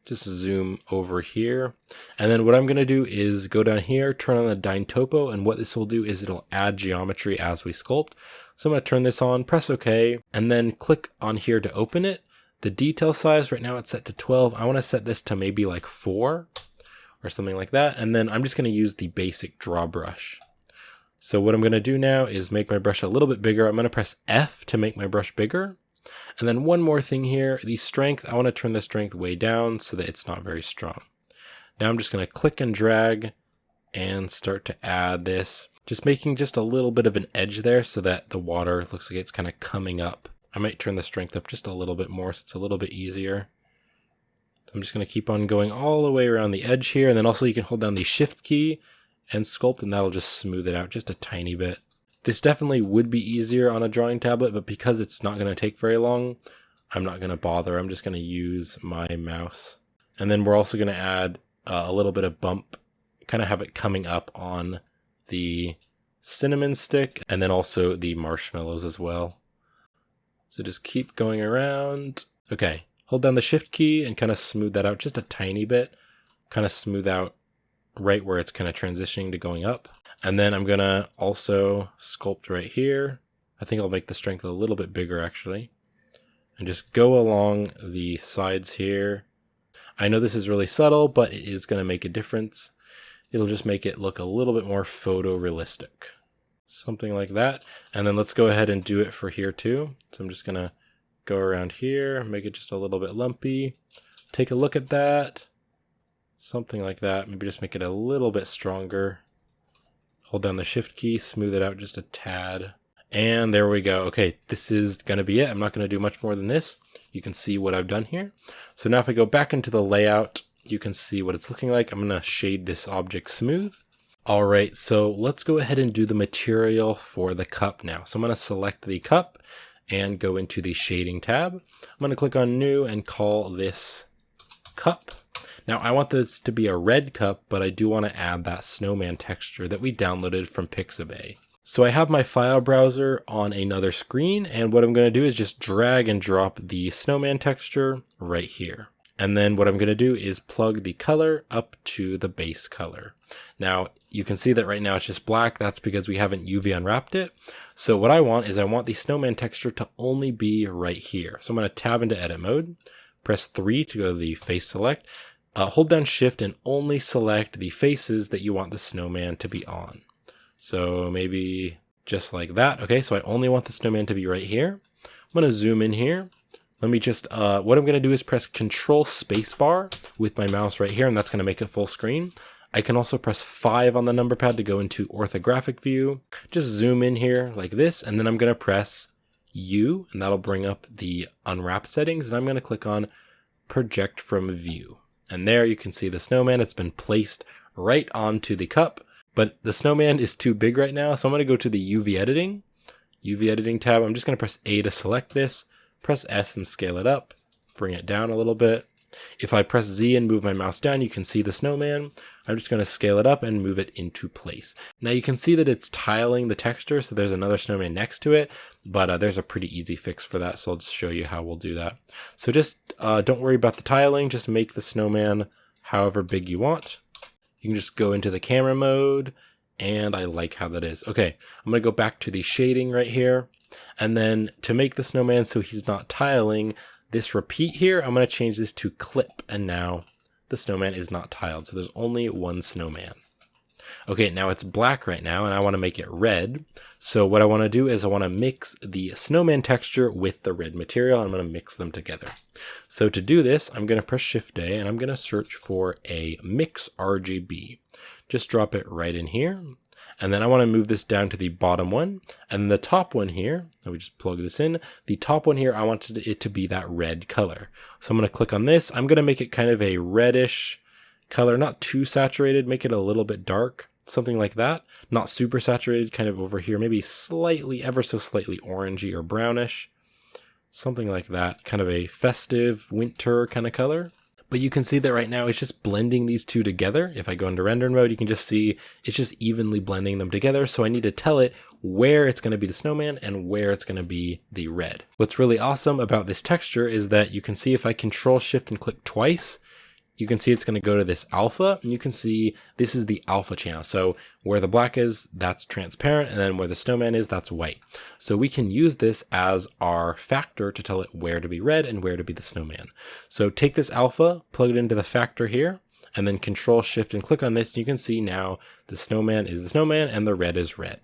Just zoom over here. And then what I'm going to do is go down here, turn on the Dyn Topo, and what this will do is it'll add geometry as we sculpt. So I'm going to turn this on, press OK, and then click on here to open it. The detail size, right now it's set to 12. I want to set this to maybe like 4 or something like that. And then I'm just going to use the basic draw brush. So what I'm going to do now is make my brush a little bit bigger. I'm going to press F to make my brush bigger. And then one more thing here, the strength, I want to turn the strength way down so that it's not very strong. Now I'm just going to click and drag and start to add this, just making just a little bit of an edge there so that the water looks like it's kind of coming up. I might turn the strength up just a little bit more so it's a little bit easier. So I'm just going to keep on going all the way around the edge here, and then also you can hold down the Shift key and sculpt, and that'll just smooth it out just a tiny bit. This definitely would be easier on a drawing tablet, but because it's not going to take very long, I'm not going to bother. I'm just going to use my mouse. And then we're also going to add a little bit of bump, kind of have it coming up on the cinnamon stick, and then also the marshmallows as well. So just keep going around. Okay, hold down the Shift key and kind of smooth that out just a tiny bit. Kind of smooth out right where it's kind of transitioning to going up. And then I'm going to also sculpt right here. I think I'll make the strength a little bit bigger actually. And just go along the sides here. I know this is really subtle, but it is going to make a difference. It'll just make it look a little bit more photorealistic. Something like that. And then let's go ahead and do it for here too. So I'm just going to go around here, make it just a little bit lumpy. Take a look at that. Something like that. Maybe just make it a little bit stronger. Hold down the Shift key, smooth it out just a tad. And there we go. Okay, this is going to be it. I'm not going to do much more than this. You can see what I've done here. So now if I go back into the layout, you can see what it's looking like. I'm going to shade this object smooth. All right, so let's go ahead and do the material for the cup now. So I'm going to select the cup and go into the shading tab. I'm going to click on new and call this cup. Now I want this to be a red cup, but I do want to add that snowman texture that we downloaded from Pixabay. So I have my file browser on another screen, and what I'm going to do is just drag and drop the snowman texture right here. And then what I'm going to do is plug the color up to the base color. Now you can see that right now it's just black. That's because we haven't UV unwrapped it. So what I want is I want the snowman texture to only be right here. So I'm going to tab into edit mode, press 3 to go to the face select. Hold down shift and only select the faces that you want the snowman to be on. So maybe just like that. Okay, so I only want the snowman to be right here. I'm going to zoom in here. Let me just, what I'm going to do is press Control Spacebar with my mouse right here, and that's going to make it full screen. I can also press 5 on the number pad to go into orthographic view. Just zoom in here like this, and then I'm going to press U, and that'll bring up the unwrap settings, and I'm going to click on Project from View. And there you can see the snowman. It's been placed right onto the cup, but the snowman is too big right now, so I'm going to go to the UV editing tab. I'm just going to press A to select this, press S and scale it up, bring it down a little bit. If I press Z and move my mouse down, you can see the snowman. I'm just going to scale it up and move it into place. Now you can see that it's tiling the texture, so there's another snowman next to it, but there's a pretty easy fix for that, so I'll just show you how we'll do that. So just don't worry about the tiling, just make the snowman however big you want. You can just go into the camera mode, and I like how that is. Okay, I'm going to go back to the shading right here, and then to make the snowman so he's not tiling, this repeat here, I'm going to change this to clip, and now the snowman is not tiled, so there's only one snowman. Okay, now it's black right now, and I want to make it red. So what I want to do is I want to mix the snowman texture with the red material. I'm going to mix them together. So to do this, I'm going to press Shift A, and I'm going to search for a Mix RGB. Just drop it right in here. And then I want to move this down to the bottom one, and the top one here, let me just plug this in, the top one here, I wanted it to be that red color. So I'm going to click on this. I'm going to make it kind of a reddish color, not too saturated, make it a little bit dark, something like that. Not super saturated, kind of over here, maybe slightly, ever so slightly orangey or brownish, something like that, kind of a festive winter kind of color. But you can see that right now it's just blending these two together. If I go into render mode, you can just see it's just evenly blending them together. So I need to tell it where it's going to be the snowman and where it's going to be the red. What's really awesome about this texture is that you can see if I Control Shift and click twice, you can see it's going to go to this alpha, and you can see this is the alpha channel. So where the black is, that's transparent, and then where the snowman is, that's white. So we can use this as our factor to tell it where to be red and where to be the snowman. So take this alpha, plug it into the factor here, and then Control Shift and click on this. And you can see now the snowman is the snowman and the red is red.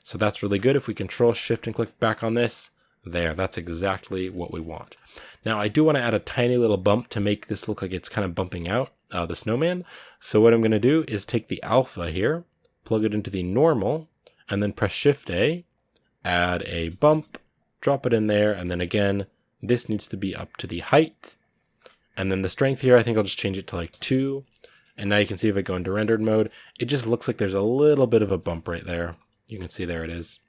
So that's really good. If we Control Shift and click back on this, there, that's exactly what we want. Now I do want to add a tiny little bump to make this look like it's kind of bumping out the snowman. So what I'm going to do is take the alpha here, plug it into the normal, and then press Shift A, add a bump, drop it in there, and then again, this needs to be up to the height. And then the strength here, I think I'll just change it to like 2. And now you can see if I go into rendered mode, it just looks like there's a little bit of a bump right there. You can see there it is.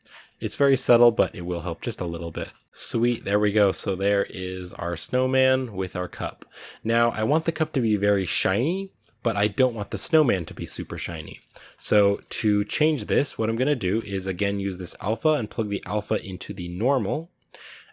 It's very subtle, but it will help just a little bit. Sweet, there we go. So there is our snowman with our cup. Now I want the cup to be very shiny, but I don't want the snowman to be super shiny. So to change this, what I'm going to do is again use this alpha and plug the alpha into the normal.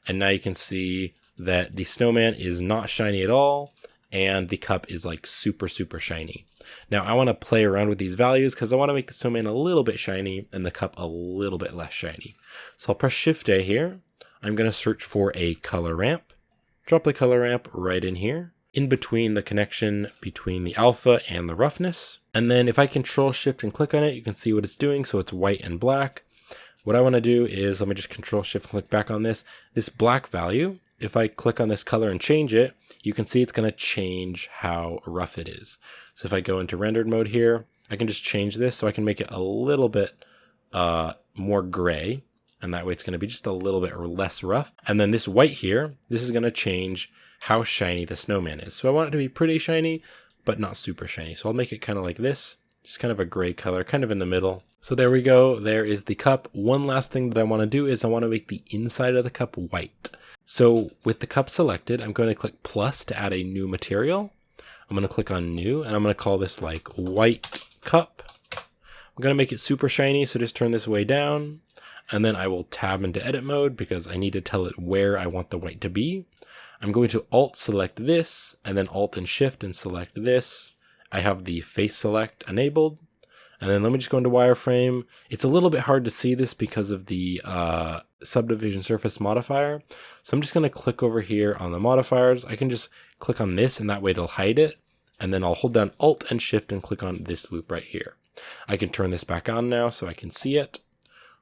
And now you can see that the snowman is not shiny at all, and the cup is like super shiny. Now I want to play around with these values because I want to make the snowman a little bit shiny and the cup a little bit less shiny. So I'll press Shift A here. I'm going to search for a color ramp. Drop the color ramp right in here, in between the connection between the alpha and the roughness. And then if I Control Shift and click on it, you can see what it's doing. So it's white and black. What I want to do is, let me just Control Shift and click back on this. This black value, if I click on this color and change it, you can see it's going to change how rough it is. So if I go into rendered mode here, I can just change this so I can make it a little bit more gray. And that way it's going to be just a little bit less rough. And then this white here, this is going to change how shiny the snowman is. So I want it to be pretty shiny, but not super shiny. So I'll make it kind of like this, just kind of a gray color, kind of in the middle. So there we go. There is the cup. One last thing that I want to do is I want to make the inside of the cup white. So with the cup selected, I'm going to click plus to add a new material. I'm going to click on new, and I'm going to call this like white cup. I'm going to make it super shiny, so just turn this way down, and then I will tab into edit mode because I need to tell it where I want the white to be. I'm going to Alt select this, and then Alt and Shift and select this. I have the face select enabled. And then let me just go into wireframe. It's a little bit hard to see this because of the Subdivision Surface modifier. So I'm just going to click over here on the modifiers. I can just click on this and that way it'll hide it. And then I'll hold down Alt and Shift and click on this loop right here. I can turn this back on now so I can see it.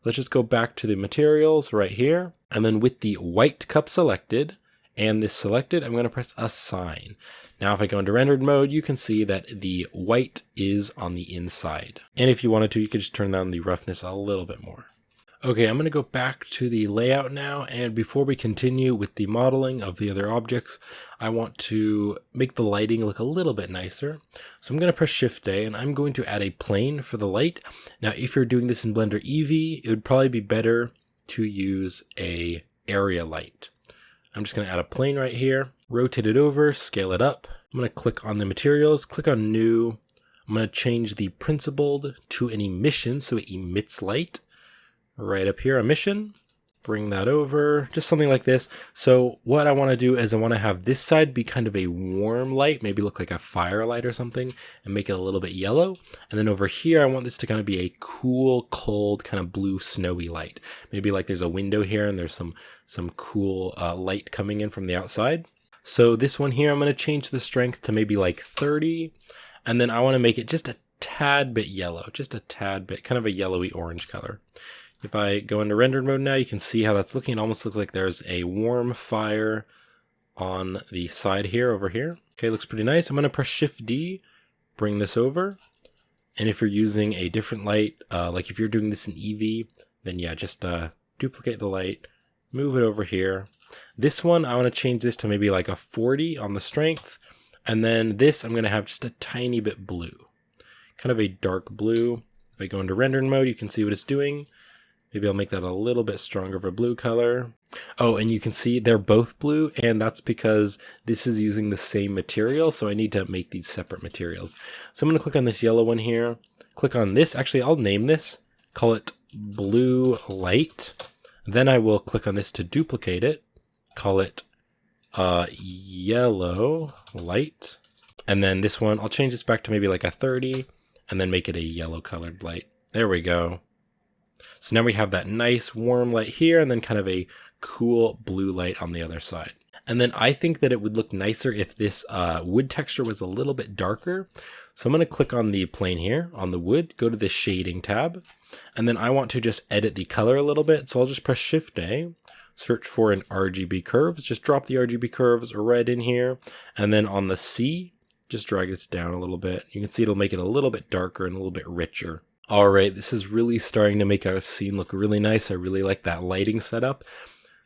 Let's just go back to the materials right here. And then with the white cup selected and this selected, I'm going to press Assign. Now if I go into rendered mode, you can see that the white is on the inside. And if you wanted to, you could just turn down the roughness a little bit more. Okay, I'm going to go back to the layout now, and before we continue with the modeling of the other objects, I want to make the lighting look a little bit nicer. So I'm going to press Shift-A, and I'm going to add a plane for the light. Now, if you're doing this in Blender Eevee, it would probably be better to use a area light. I'm just going to add a plane right here, rotate it over, scale it up. I'm going to click on the materials, click on New. I'm going to change the principled to an emission so it emits light. Right up here, emission, bring that over, just something like this. So what I want to do is I want to have this side be kind of a warm light, maybe look like a firelight or something, and make it a little bit yellow. And then over here, I want this to kind of be a cool, cold, kind of blue, snowy light. Maybe like there's a window here and there's some cool light coming in from the outside. So this one here, I'm going to change the strength to maybe like 30. And then I want to make it just a tad bit yellow, just a tad bit, kind of a yellowy orange color. If I go into rendered mode now, you can see how that's looking. It almost looks like there's a warm fire on the side here, over here. Okay, looks pretty nice. I'm going to press Shift-D, bring this over. And if you're using a different light, like if you're doing this in Eevee, then yeah, just duplicate the light, move it over here. This one, I want to change this to maybe like a 40 on the strength. And then this, I'm going to have just a tiny bit blue, kind of a dark blue. If I go into rendered mode, you can see what it's doing. Maybe I'll make that a little bit stronger of a blue color. Oh, and you can see they're both blue, and that's because this is using the same material, so I need to make these separate materials. So I'm going to click on this yellow one here. Click on this. Actually, I'll name this. Call it Blue Light. Then I will click on this to duplicate it. Call it Yellow Light. And then this one, I'll change this back to maybe like a 30, and then make it a yellow colored light. There we go. So now we have that nice warm light here and then kind of a cool blue light on the other side. And then I think that it would look nicer if this wood texture was a little bit darker. So I'm going to click on the plane here on the wood, go to the shading tab, and then I want to just edit the color a little bit. So I'll just press Shift-A, search for an RGB curves, just drop the RGB curves right in here. And then on the C, just drag this down a little bit. You can see it'll make it a little bit darker and a little bit richer. All right, this is really starting to make our scene look really nice. I really like that lighting setup.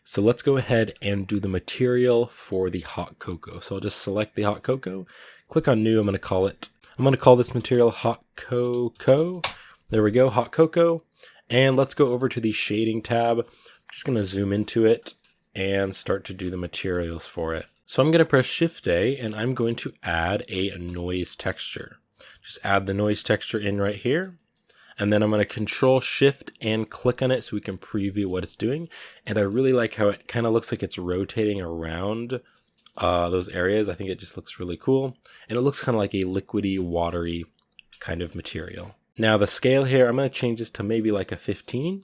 So let's go ahead and do the material for the hot cocoa. So I'll just select the hot cocoa, click on new. I'm going to call this material hot cocoa. There we go, hot cocoa. And let's go over to the shading tab. I'm just going to zoom into it and start to do the materials for it. So I'm going to press Shift-A and I'm going to add a noise texture. Just add the noise texture in right here. And then I'm going to Control Shift and click on it so we can preview what it's doing. And I really like how it kind of looks like it's rotating around those areas. I think it just looks really cool. And it looks kind of like a liquidy, watery kind of material. Now the scale here, I'm going to change this to maybe like a 15.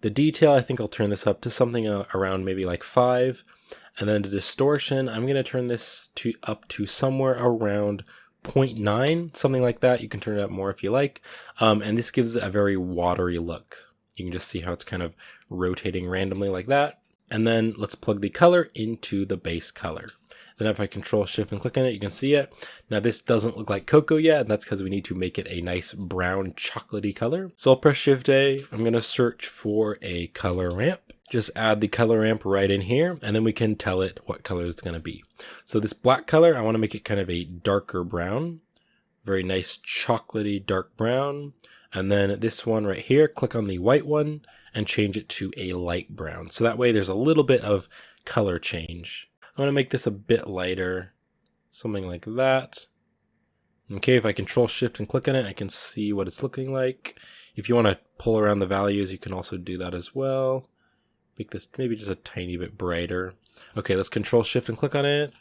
The detail, I think I'll turn this up to something around maybe like 5. And then the distortion, I'm going to turn this up to somewhere around 0.9, something like that. You can turn it up more if you like. And this gives it a very watery look. You can just see how it's kind of rotating randomly like that. And then let's plug the color into the base color. Then if I Control Shift and click on it, you can see it. Now this doesn't look like cocoa yet, and that's because we need to make it a nice brown chocolatey color. So I'll press Shift-A. I'm going to search for a color ramp. Just add the color ramp right in here, and then we can tell it what color it's going to be. So this black color, I want to make it kind of a darker brown. Very nice chocolatey dark brown. And then this one right here, click on the white one and change it to a light brown. So that way there's a little bit of color change. I want to make this a bit lighter, something like that. Okay, if I Control Shift and click on it, I can see what it's looking like. If you want to pull around the values, you can also do that as well. Make this maybe just a tiny bit brighter. Okay, let's Control Shift and click on it.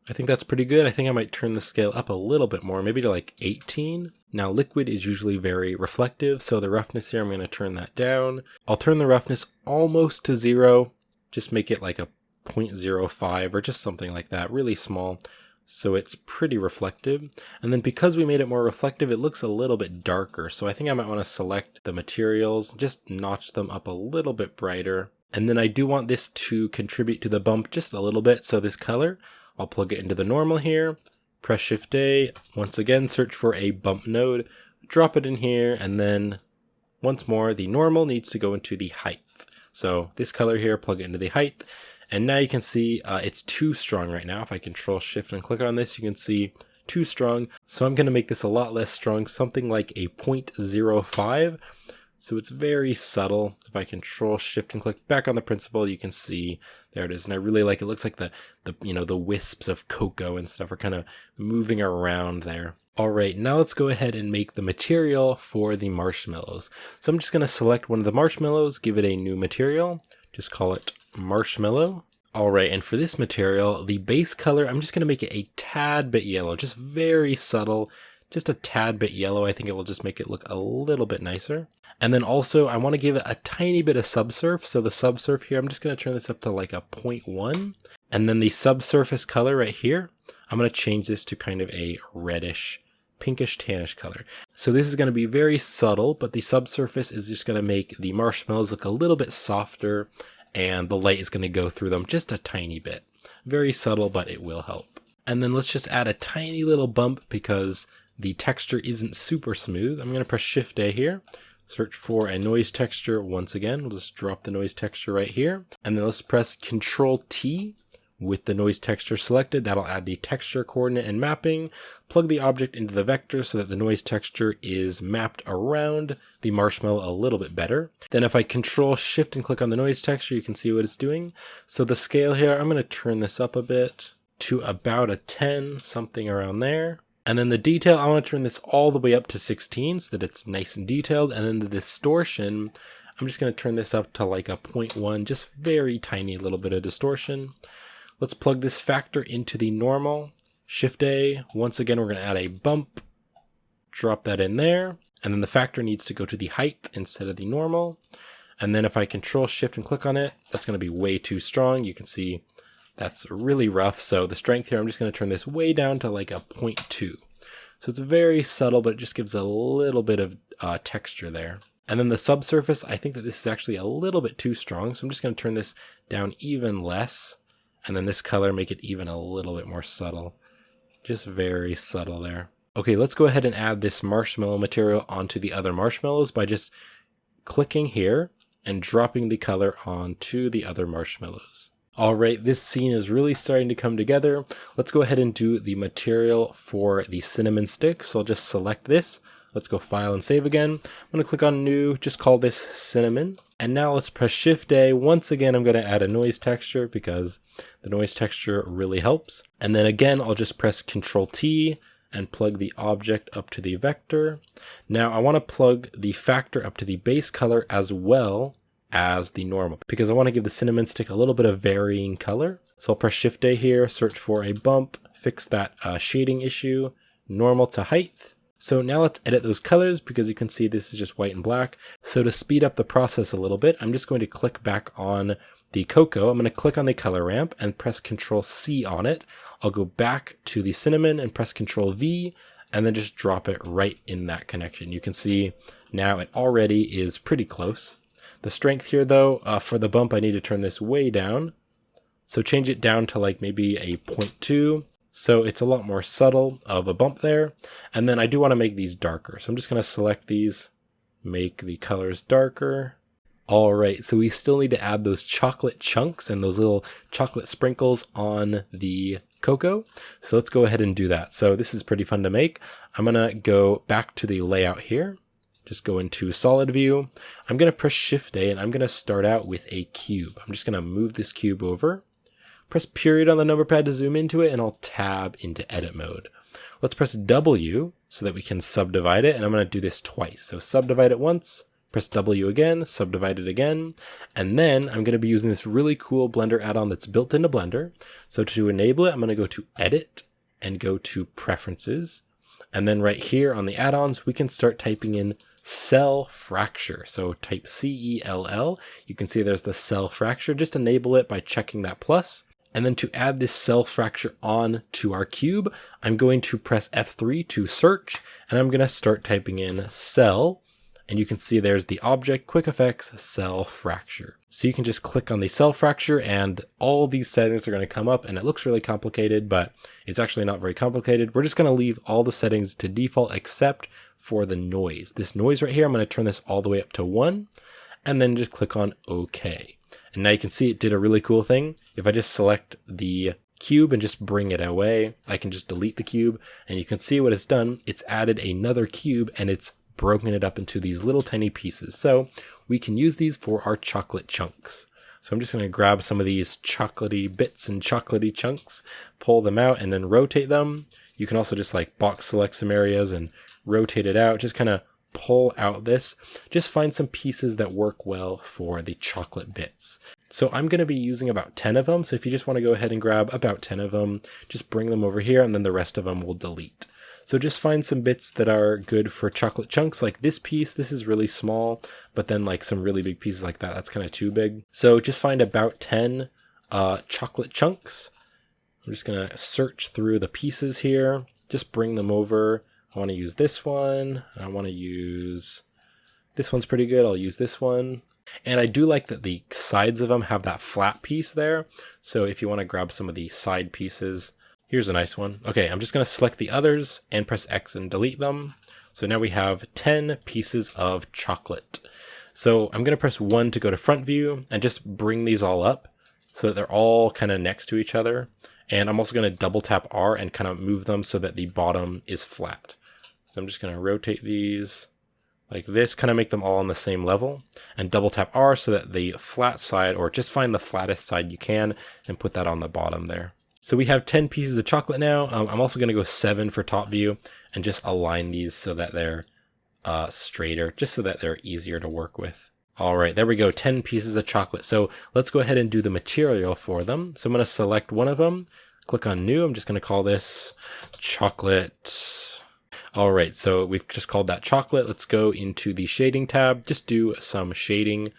I think that's pretty good. I think I might turn the scale up a little bit more, maybe to like 18. Now liquid is usually very reflective, so the roughness here, I'm going to turn that down. I'll turn the roughness almost to 0, just make it like a 0.05 or just something like that, really small. So it's pretty reflective. And then because we made it more reflective, it looks a little bit darker. So I think I might want to select the materials, just notch them up a little bit brighter. And then I do want this to contribute to the bump just a little bit. So this color, I'll plug it into the normal here, press Shift A, once again search for a bump node, drop it in here, and then once more the normal needs to go into the height. So this color here, plug it into the height, and now you can see it's too strong right now. If I Control Shift and click on this, you can see too strong. So I'm going to make this a lot less strong, something like a 0.05. So it's very subtle. If I Control Shift and click back on the principle, you can see there it is. And I really like it. Looks like the wisps of cocoa and stuff are kind of moving around there. All right, now let's go ahead and make the material for the marshmallows. So I'm just going to select one of the marshmallows, give it a new material, just call it marshmallow. All right, and for this material, the base color, I'm just going to make it a tad bit yellow, just very subtle, just a tad bit yellow. I think it will just make it look a little bit nicer. And then also I want to give it a tiny bit of subsurf. So the subsurf here, I'm just going to turn this up to like a 0.1. And then the subsurface color right here, I'm going to change this to kind of a reddish, pinkish, tannish color. So this is going to be very subtle, but the subsurface is just going to make the marshmallows look a little bit softer, and the light is going to go through them just a tiny bit. Very subtle, but it will help. And then let's just add a tiny little bump because the texture isn't super smooth. I'm going to press Shift A here, search for a noise texture once again. We'll just drop the noise texture right here. And then let's press Control T with the noise texture selected. That'll add the texture coordinate and mapping. Plug the object into the vector so that the noise texture is mapped around the marshmallow a little bit better. Then if I Control Shift and click on the noise texture, you can see what it's doing. So the scale here, I'm going to turn this up a bit to about a 10, something around there. And then the detail, I want to turn this all the way up to 16 so that it's nice and detailed. And then the distortion, I'm just going to turn this up to like a 0.1, just very tiny little bit of distortion. Let's plug this factor into the normal. Shift A, once again, we're going to add a bump, drop that in there. And then the factor needs to go to the height instead of the normal. And then if I Control Shift and click on it, that's going to be way too strong. You can see that's really rough. So the strength here, I'm just going to turn this way down to like a 0.2. So it's very subtle, but it just gives a little bit of texture there. And then the subsurface, I think that this is actually a little bit too strong. So I'm just going to turn this down even less. And then this color, make it even a little bit more subtle. Just very subtle there. Okay, let's go ahead and add this marshmallow material onto the other marshmallows by just clicking here and dropping the color onto the other marshmallows. All right, this scene is really starting to come together. Let's go ahead and do the material for the cinnamon stick. So I'll just select this. Let's go File and Save again. I'm going to click on New, just call this Cinnamon. And now let's press Shift A. Once again, I'm going to add a noise texture because the noise texture really helps. And then again, I'll just press Control T and plug the object up to the vector. Now I want to plug the factor up to the base color as well as the normal because I want to give the cinnamon stick a little bit of varying color. So I'll press Shift A here, search for a bump, fix that shading issue, normal to height. So now let's edit those colors because you can see this is just white and black. So to speed up the process a little bit, I'm just going to click back on the cocoa. I'm going to click on the color ramp and press Control C on it. I'll go back to the cinnamon and press Control V and then just drop it right in that connection. You can see now it already is pretty close. The strength here though, for the bump, I need to turn this way down. So change it down to like maybe a 0.2. So it's a lot more subtle of a bump there. And then I do want to make these darker. So I'm just going to select these, make the colors darker. All right, so we still need to add those chocolate chunks and those little chocolate sprinkles on the cocoa. So let's go ahead and do that. So this is pretty fun to make. I'm going to go back to the layout here. Just go into solid view. I'm going to press Shift A and I'm going to start out with a cube. I'm just going to move this cube over. Press period on the number pad to zoom into it, and I'll tab into edit mode. Let's press W so that we can subdivide it, and I'm going to do this twice. So subdivide it once, press W again, subdivide it again, and then I'm going to be using this really cool Blender add-on that's built into Blender. So to enable it, I'm going to go to Edit and go to Preferences. And then right here on the add-ons, we can start typing in cell fracture. So type CELL. You can see there's the cell fracture. Just enable it by checking that plus. And then to add this cell fracture on to our cube, I'm going to press F3 to search, and I'm going to start typing in cell. And you can see there's the object, quick effects, cell fracture. So you can just click on the cell fracture and all these settings are going to come up, and it looks really complicated, but it's actually not very complicated. We're just going to leave all the settings to default except for the noise. This noise right here, I'm going to turn this all the way up to 1 and then just click on OK. And now you can see it did a really cool thing. If I just select the cube and just bring it away, I can just delete the cube and you can see what it's done. It's added another cube and it's broken it up into these little tiny pieces. So we can use these for our chocolate chunks. So I'm just going to grab some of these chocolatey bits and chocolatey chunks, pull them out and then rotate them. You can also just like box select some areas and rotate it out. Just kind of pull out this. Just find some pieces that work well for the chocolate bits. So I'm going to be using about 10 of them. So if you just want to go ahead and grab about 10 of them, just bring them over here and then the rest of them will delete. So just find some bits that are good for chocolate chunks, like this piece. This is really small, but then like some really big pieces like that, that's kind of too big. So just find about 10 chocolate chunks. I'm just going to search through the pieces here, just bring them over. I want to use this one. I want to use, this one's pretty good. I'll use this one. And I do like that the sides of them have that flat piece there. So if you want to grab some of the side pieces, here's a nice one. Okay, I'm just going to select the others and press X and delete them. So now we have 10 pieces of chocolate. So I'm going to press 1 to go to front view and just bring these all up so that they're all kind of next to each other. And I'm also going to double tap R and kind of move them so that the bottom is flat. So I'm just going to rotate these like this, kind of make them all on the same level, and double tap R so that the flat side, or just find the flattest side you can and put that on the bottom there. So we have 10 pieces of chocolate now. I'm also going to go 7 for top view and just align these so that they're straighter, just so that they're easier to work with. All right, there we go, 10 pieces of chocolate. So let's go ahead and do the material for them. So I'm going to select one of them, click on new. I'm just going to call this chocolate. All right, so we've just called that chocolate. Let's go into the shading tab, just do some shading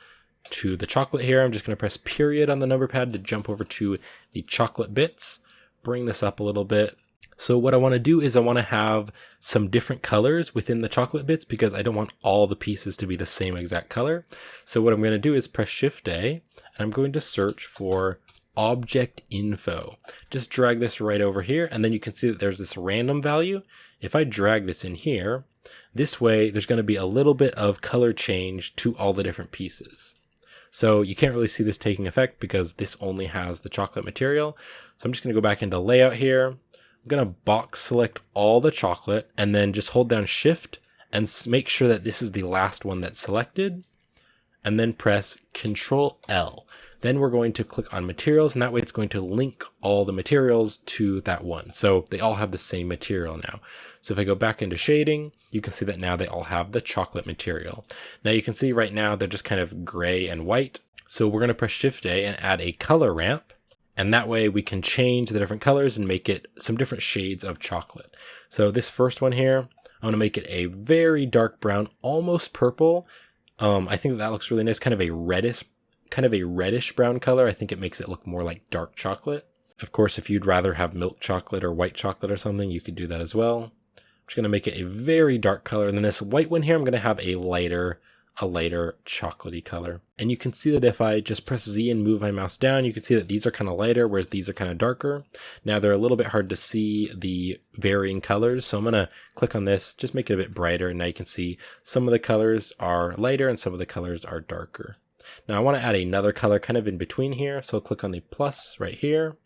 to the chocolate here. I'm just going to press period on the number pad to jump over to the chocolate bits, bring this up a little bit. So what I want to do is I want to have some different colors within the chocolate bits because I don't want all the pieces to be the same exact color. So what I'm going to do is press Shift A and I'm going to search for object info. Just drag this right over here and then you can see that there's this random value. If I drag this in here, this way there's going to be a little bit of color change to all the different pieces. So you can't really see this taking effect because this only has the chocolate material. So I'm just going to go back into layout here. I'm going to box select all the chocolate and then just hold down Shift and make sure that this is the last one that's selected, and then press Control L. Then we're going to click on materials, and that way it's going to link all the materials to that one. So they all have the same material now. So if I go back into shading, you can see that now they all have the chocolate material. Now you can see right now they're just kind of gray and white. So we're going to press Shift A and add a color ramp. And that way we can change the different colors and make it some different shades of chocolate. So this first one here, I want to make it a very dark brown, almost purple. I think that looks really nice, kind of a reddish brown color. I think it makes it look more like dark chocolate. Of course, if you'd rather have milk chocolate or white chocolate or something, you could do that as well. I'm just going to make it a very dark color. And then this white one here, I'm going to have a lighter chocolatey color. And you can see that if I just press Z and move my mouse down, you can see that these are kind of lighter, whereas these are kind of darker. Now they're a little bit hard to see the varying colors. So I'm going to click on this, just make it a bit brighter. And now you can see some of the colors are lighter and some of the colors are darker. Now I want to add another color kind of in between here. So I'll click on the plus right here.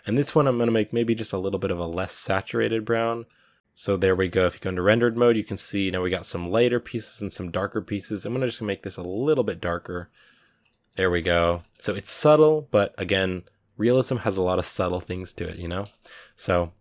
And this one I'm going to make maybe just a little bit of a less saturated brown. So there we go. If you go into rendered mode, you can see now we got some lighter pieces and some darker pieces. I'm just gonna make this a little bit darker. There we go. So it's subtle, but again, realism has a lot of subtle things to it, you know? So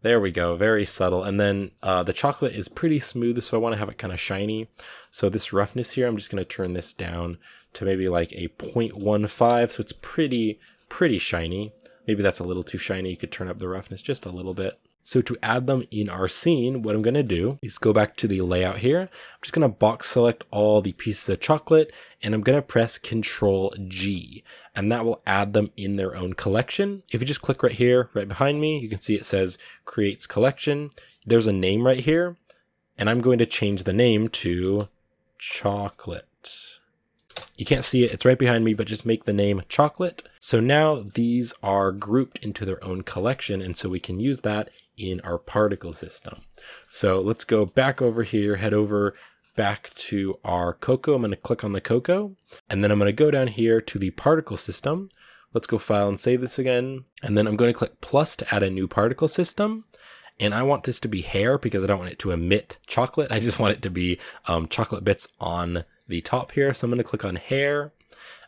There we go, very subtle. And then the chocolate is pretty smooth, so I want to have it kind of shiny. So this roughness here, I'm just going to turn this down to maybe like a 0.15, so it's pretty shiny. Maybe that's a little too shiny. You could turn up the roughness just a little bit. So to add them in our scene, what I'm going to do is go back to the layout here. I'm just going to box select all the pieces of chocolate, and I'm going to press Control G, and that will add them in their own collection. If you just click right here, right behind me, you can see it says Creates Collection. There's a name right here, and I'm going to change the name to Chocolate. You can't see it, it's right behind me, but just make the name chocolate. So now these are grouped into their own collection, and so we can use that in our particle system. So let's go back over here, head over back to our cocoa. I'm going to click on the cocoa, and then I'm going to go down here to the particle system. Let's go file and save this again. And then I'm going to click plus to add a new particle system. And I want this to be hair because I don't want it to emit chocolate. I just want it to be chocolate bits on the top here. So I'm going to click on hair,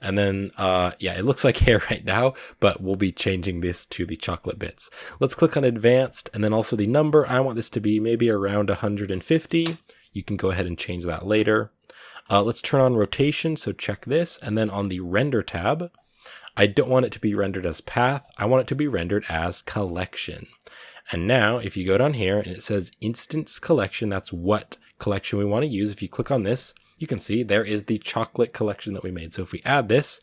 and then yeah, it looks like hair right now, but we'll be changing this to the chocolate bits. Let's click on advanced, and then also the number. I want this to be maybe around 150. You can go ahead and change that later. Let's turn on rotation, so check this, and then on the render tab, I don't want it to be rendered as path. I want it to be rendered as collection. And now if you go down here and it says instance collection, that's what collection we want to use. If you click on this, you can see there is the chocolate collection that we made. So if we add this,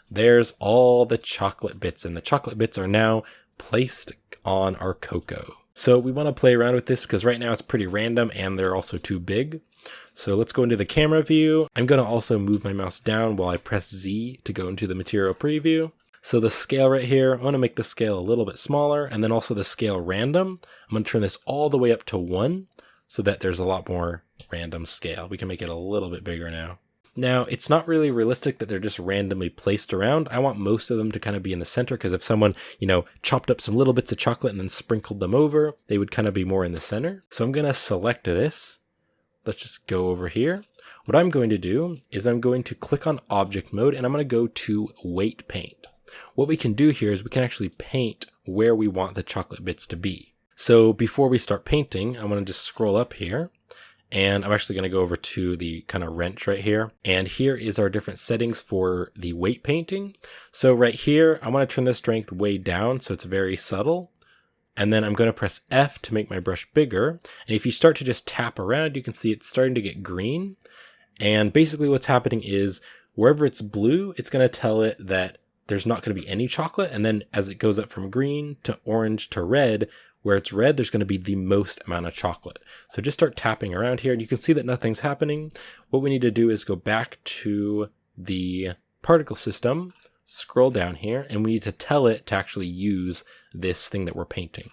there's all the chocolate bits, and the chocolate bits are now placed on our cocoa. So we want to play around with this because right now it's pretty random and they're also too big. So let's go into the camera view. I'm going to also move my mouse down while I press Z to go into the material preview. So the scale right here, I want to make the scale a little bit smaller, and then also the scale random. I'm going to turn this all the way up to 1 so that there's a lot more random scale. We can make it a little bit bigger now. Now, it's not really realistic that they're just randomly placed around. I want most of them to kind of be in the center, because if someone, chopped up some little bits of chocolate and then sprinkled them over, they would kind of be more in the center. So I'm going to select this. Let's just go over here. What I'm going to do is I'm going to click on object mode, and I'm going to go to weight paint. What we can do here is we can actually paint where we want the chocolate bits to be. So before we start painting, I'm going to just scroll up here, and I'm actually going to go over to the kind of wrench right here. And here is our different settings for the weight painting. So right here, I want to turn the strength way down so it's very subtle. And then I'm going to press F to make my brush bigger. And if you start to just tap around, you can see it's starting to get green. And basically what's happening is wherever it's blue, it's going to tell it that there's not going to be any chocolate. And then as it goes up from green to orange to red, where it's red, there's going to be the most amount of chocolate. So just start tapping around here, and you can see that nothing's happening. What we need to do is go back to the particle system, scroll down here, and we need to tell it to actually use this thing that we're painting.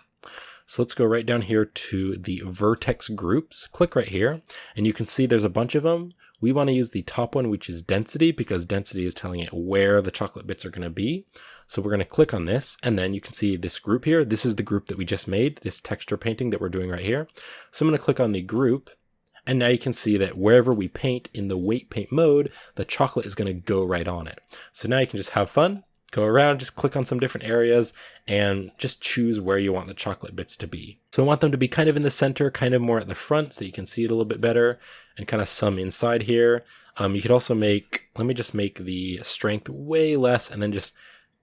So let's go right down here to the vertex groups, click right here, and you can see there's a bunch of them. We want to use the top one, which is density, because density is telling it where the chocolate bits are going to be. So we're going to click on this, and then you can see this group here. This is the group that we just made, this texture painting that we're doing right here. So I'm going to click on the group, and now you can see that wherever we paint in the weight paint mode, the chocolate is going to go right on it. So now you can just have fun, go around, just click on some different areas, and just choose where you want the chocolate bits to be. So I want them to be kind of in the center, kind of more at the front, so you can see it a little bit better, and kind of some inside here. You could also make, let me just make the strength way less, and then just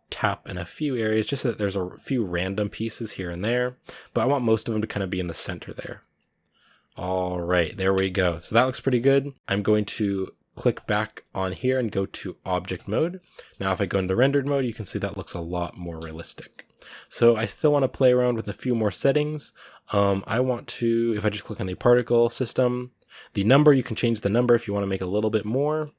tap in a few areas, just so that there's a few random pieces here and there. But I want most of them to kind of be in the center there. All right, there we go. So that looks pretty good. I'm going to click back on here and go to object mode. Now if I go into rendered mode, you can see that looks a lot more realistic. So I still want to play around with a few more settings. I want to, if I just click on the particle system, the number, you can change the number if you want to make a little bit more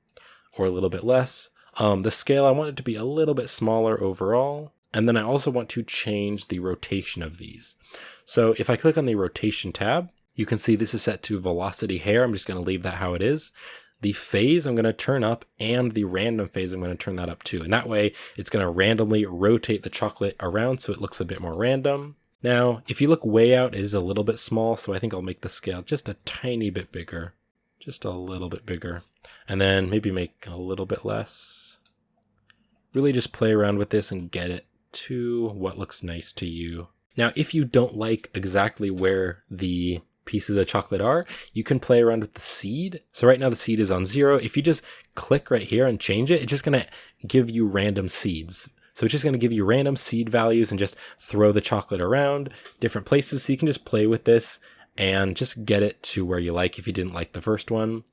or a little bit less. The scale, I want it to be a little bit smaller overall. And then I also want to change the rotation of these. So if I click on the rotation tab, you can see this is set to velocity hair. I'm just going to leave that how it is. The phase I'm going to turn up, and the random phase I'm going to turn that up too. And that way it's going to randomly rotate the chocolate around so it looks a bit more random. Now, if you look way out, it is a little bit small, so I think I'll make the scale just a tiny bit bigger. Just a little bit bigger. And then maybe make a little bit less. Really just play around with this and get it to what looks nice to you. Now, if you don't like exactly where the pieces of chocolate are, you can play around with the seed. So right now the seed is on 0. If you just click right here and change it, it's just going to give you random seeds. So it's just going to give you random seed values and just throw the chocolate around different places. So you can just play with this and just get it to where you like. If you didn't like the first one,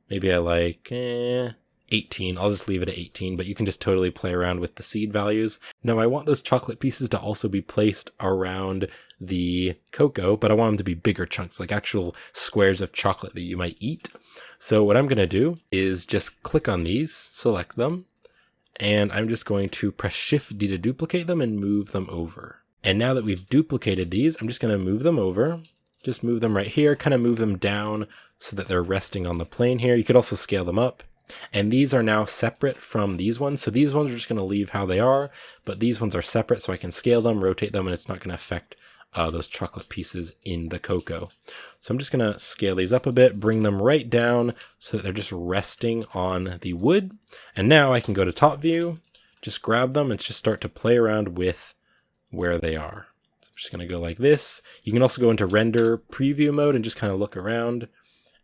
maybe I like 18. I'll just leave it at 18, but you can just totally play around with the seed values. Now I want those chocolate pieces to also be placed around the cocoa, but I want them to be bigger chunks, like actual squares of chocolate that you might eat. So what I'm going to do is just click on these, select them, and I'm just going to press Shift D to duplicate them and move them over. And now that we've duplicated these, I'm just going to move them over. Just move them right here, kind of move them down so that they're resting on the plane here. You could also scale them up. And these are now separate from these ones. So these ones are just going to leave how they are, but these ones are separate, so I can scale them, rotate them, and it's not going to affect those chocolate pieces in the cocoa. So I'm just going to scale these up a bit, bring them right down so that they're just resting on the wood. And now I can go to top view, just grab them and just start to play around with where they are. So I'm just going to go like this. You can also go into render preview mode and just kind of look around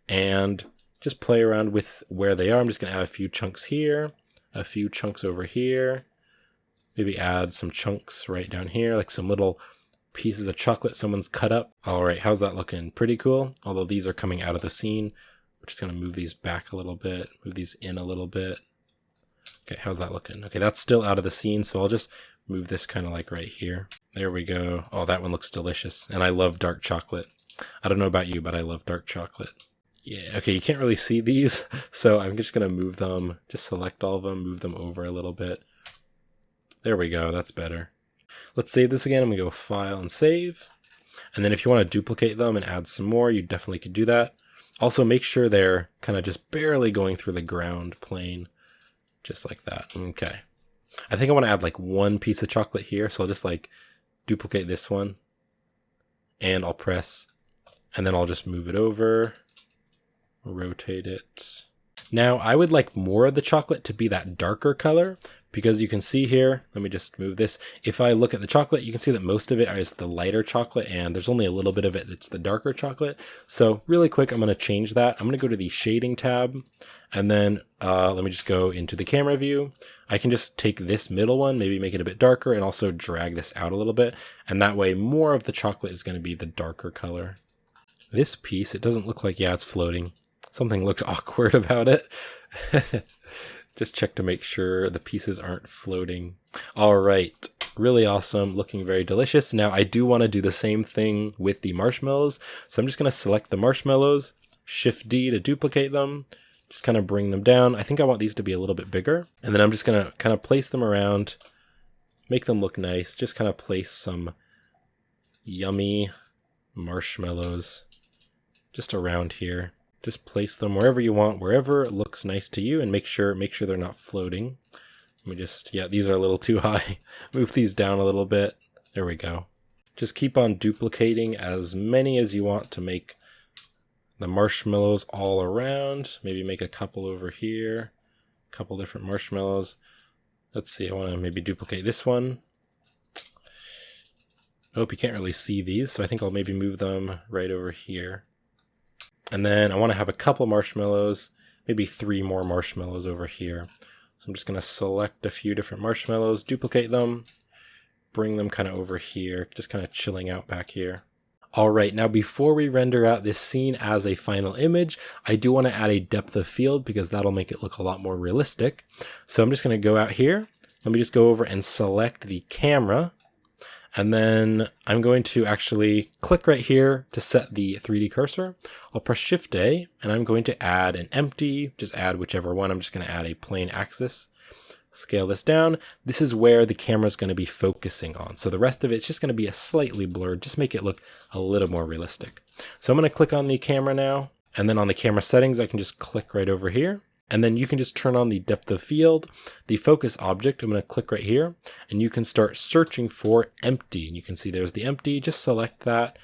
and just play around with where they are. I'm just going to add a few chunks here, a few chunks over here, maybe add some chunks right down here, like some little pieces of chocolate someone's cut up. All right, how's that looking? Pretty cool. Although these are coming out of the scene. We're just going to move these back a little bit, move these in a little bit. Okay, how's that looking? Okay, that's still out of the scene, so I'll just move this kind of like right here. There we go. Oh, that one looks delicious. And I love dark chocolate. I don't know about you, but I love dark chocolate. Yeah, okay, you can't really see these, so I'm just going to move them, just select all of them, move them over a little bit. There we go, that's better. Let's save this again. I'm going to go File and Save. And then if you want to duplicate them and add some more, you definitely could do that. Also, make sure they're kind of just barely going through the ground plane, just like that. Okay. I think I want to add like one piece of chocolate here, so I'll just like duplicate this one, and I'll press, and then I'll just move it over, rotate it. Now I would like more of the chocolate to be that darker color, because you can see here, let me just move this. If I look at the chocolate, you can see that most of it is the lighter chocolate and there's only a little bit of it that's the darker chocolate. So really quick, I'm going to change that. I'm going to go to the shading tab, and then let me just go into the camera view. I can just take this middle one, maybe make it a bit darker, and also drag this out a little bit. And that way more of the chocolate is going to be the darker color. This piece, it doesn't look like, yeah, it's floating. Something looked awkward about it. Just check to make sure the pieces aren't floating. All right, really awesome, looking very delicious. Now I do want to do the same thing with the marshmallows. So I'm just going to select the marshmallows, Shift D to duplicate them, just kind of bring them down. I think I want these to be a little bit bigger. And then I'm just going to kind of place them around, make them look nice, just kind of place some yummy marshmallows just around here. Just place them wherever you want, wherever it looks nice to you, and make sure they're not floating. Let me just, yeah, these are a little too high. Move these down a little bit. There we go. Just keep on duplicating as many as you want to make the marshmallows all around. Maybe make a couple over here, a couple different marshmallows. Let's see, I want to maybe duplicate this one. Nope, you can't really see these, so I think I'll maybe move them right over here. And then I want to have a couple marshmallows, maybe 3 more marshmallows over here. So I'm just going to select a few different marshmallows, duplicate them, bring them kind of over here, just kind of chilling out back here. All right, now before we render out this scene as a final image, I do want to add a depth of field because that'll make it look a lot more realistic. So I'm just going to go out here. Let me just go over and select the camera. And then I'm going to actually click right here to set the 3D cursor. I'll press Shift A, and I'm going to add an empty, just add whichever one. I'm just going to add a plane axis. Scale this down. This is where the camera is going to be focusing on. So the rest of it's just going to be a slightly blurred, just make it look a little more realistic. So I'm going to click on the camera now, and then on the camera settings, I can just click right over here. And then you can just turn on the depth of field, the focus object. I'm going to click right here, and you can start searching for empty. And you can see there's the empty, just select that.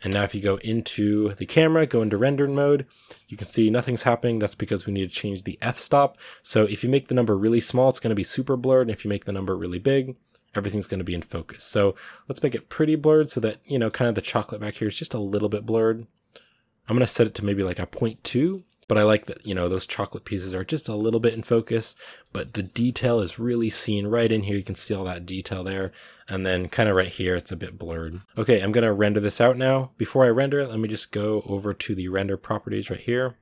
And now if you go into the camera, go into render mode, you can see nothing's happening. That's because we need to change the f-stop. So if you make the number really small, it's going to be super blurred. And if you make the number really big, everything's going to be in focus. So let's make it pretty blurred so that, you know, kind of the chocolate back here is just a little bit blurred. I'm going to set it to maybe like a 0.2, but I like that, you know, those chocolate pieces are just a little bit in focus, but the detail is really seen right in here. You can see all that detail there. And then kind of right here, it's a bit blurred. Okay, I'm going to render this out now. Before I render it, let me just go over to the render properties right here.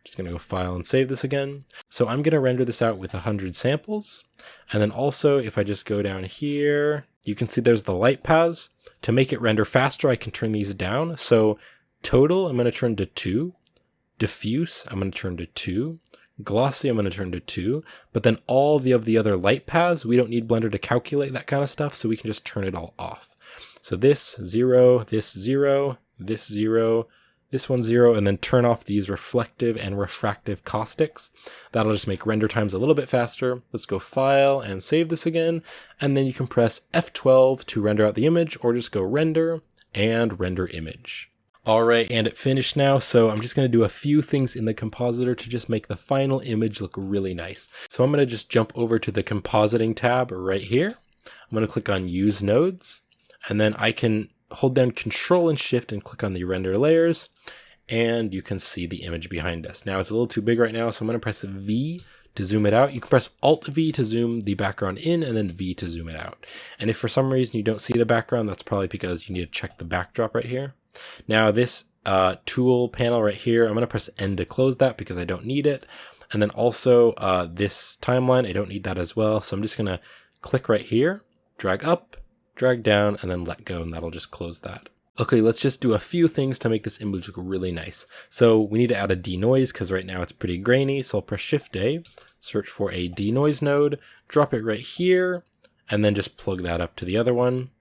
Just going to go file and save this again. So I'm going to render this out with 100 samples. And then also if I just go down here, you can see there's the light paths. To make it render faster, I can turn these down. So total, I'm going to turn to 2. Diffuse, I'm going to turn to 2. Glossy, I'm going to turn to 2. But then all of the other light paths, we don't need Blender to calculate that kind of stuff. So we can just turn it all off. So this 0, this 0, this 0, this one 0, and then turn off these reflective and refractive caustics. That'll just make render times a little bit faster. Let's go file and save this again. And then you can press F12 to render out the image, or just go render and render image. All right, and it finished now. So I'm just going to do a few things in the compositor to just make the final image look really nice. So I'm going to just jump over to the compositing tab right here. I'm going to click on use nodes, and then I can hold down Control and Shift and click on the render layers, and you can see the image behind us. Now it's a little too big right now, so I'm going to press V to zoom it out. You can press Alt V to zoom the background in, and then V to zoom it out. And if for some reason you don't see the background, that's probably because you need to check the backdrop right here. Now this tool panel right here, I'm going to press N to close that because I don't need it. And then also this timeline, I don't need that as well. So I'm just going to click right here, drag up, drag down, and then let go, and that'll just close that. Okay, let's just do a few things to make this image look really nice. So we need to add a denoise because right now it's pretty grainy. So I'll press Shift A, search for a denoise node, drop it right here, and then just plug that up to the other one.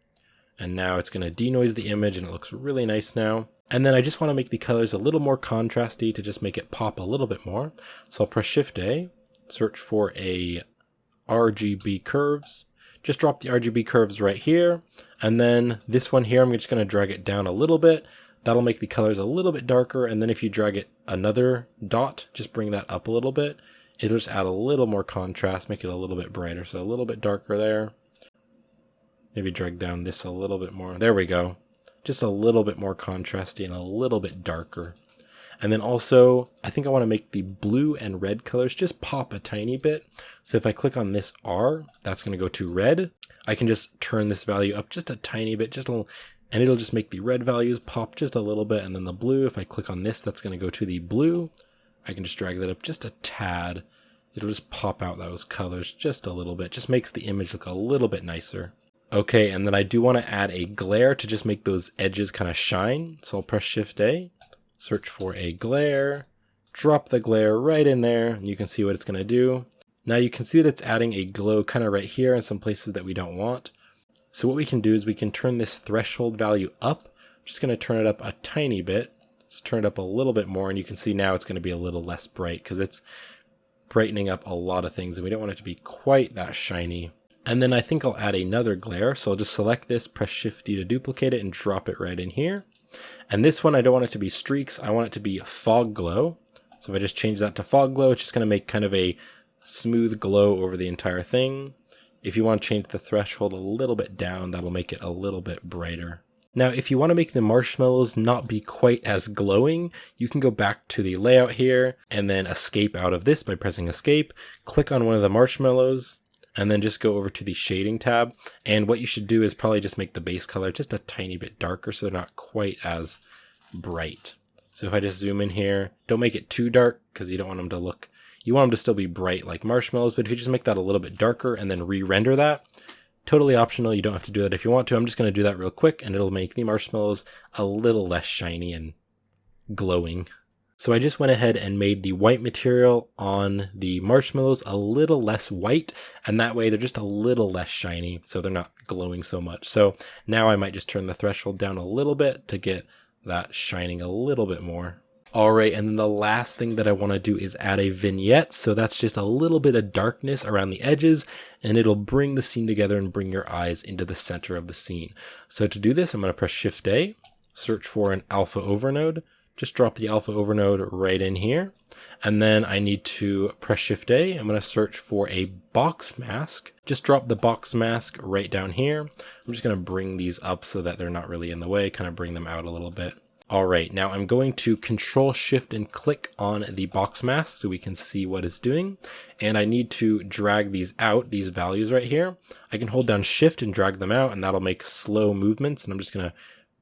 And now it's going to denoise the image, and it looks really nice now. And then I just want to make the colors a little more contrasty to just make it pop a little bit more. So I'll press Shift A, search for a RGB curves, just drop the RGB curves right here. And then this one here, I'm just going to drag it down a little bit. That'll make the colors a little bit darker. And then if you drag it another dot, just bring that up a little bit. It'll just add a little more contrast, make it a little bit brighter. So a little bit darker there. Maybe drag down this a little bit more. There we go. Just a little bit more contrasty and a little bit darker. And then also, I think I want to make the blue and red colors just pop a tiny bit. So if I click on this R, that's going to go to red. I can just turn this value up just a tiny bit, and it'll just make the red values pop just a little bit. And then the blue, if I click on this, that's going to go to the blue. I can just drag that up just a tad. It'll just pop out those colors just a little bit. Just makes the image look a little bit nicer. Okay, and then I do want to add a glare to just make those edges kind of shine. So I'll press Shift A, search for a glare, drop the glare right in there, and you can see what it's going to do. Now you can see that it's adding a glow kind of right here in some places that we don't want. So what we can do is we can turn this threshold value up. I'm just going to turn it up a tiny bit. Just turn it up a little bit more, and you can see now it's going to be a little less bright because it's brightening up a lot of things, and we don't want it to be quite that shiny. And then I think I'll add another glare. So I'll just select this, press Shift D to duplicate it, and drop it right in here. And this one, I don't want it to be streaks. I want it to be fog glow. So if I just change that to fog glow, it's just going to make kind of a smooth glow over the entire thing. If you want to change the threshold a little bit down, that'll make it a little bit brighter. Now, if you want to make the marshmallows not be quite as glowing, you can go back to the layout here and then escape out of this by pressing escape, click on one of the marshmallows, and then just go over to the shading tab. And what you should do is probably just make the base color just a tiny bit darker so they're not quite as bright. So if I just zoom in here, don't make it too dark because you don't want them to look, you want them to still be bright like marshmallows, but if you just make that a little bit darker and then re-render that, totally optional, you don't have to do that if you want to. I'm just going to do that real quick and it'll make the marshmallows a little less shiny and glowing. So I just went ahead and made the white material on the marshmallows a little less white, and that way they're just a little less shiny, so they're not glowing so much. So now I might just turn the threshold down a little bit to get that shining a little bit more. All right, and then the last thing that I want to do is add a vignette. So that's just a little bit of darkness around the edges, and it'll bring the scene together and bring your eyes into the center of the scene. So to do this, I'm going to press Shift A, search for an alpha overnode, just drop the alpha over node right in here. And then I need to press Shift A. I'm going to search for a box mask. Just drop the box mask right down here. I'm just going to bring these up so that they're not really in the way, kind of bring them out a little bit. All right, now I'm going to Control Shift and click on the box mask so we can see what it's doing. And I need to drag these out, these values right here. I can hold down Shift and drag them out, and that'll make slow movements. And I'm just going to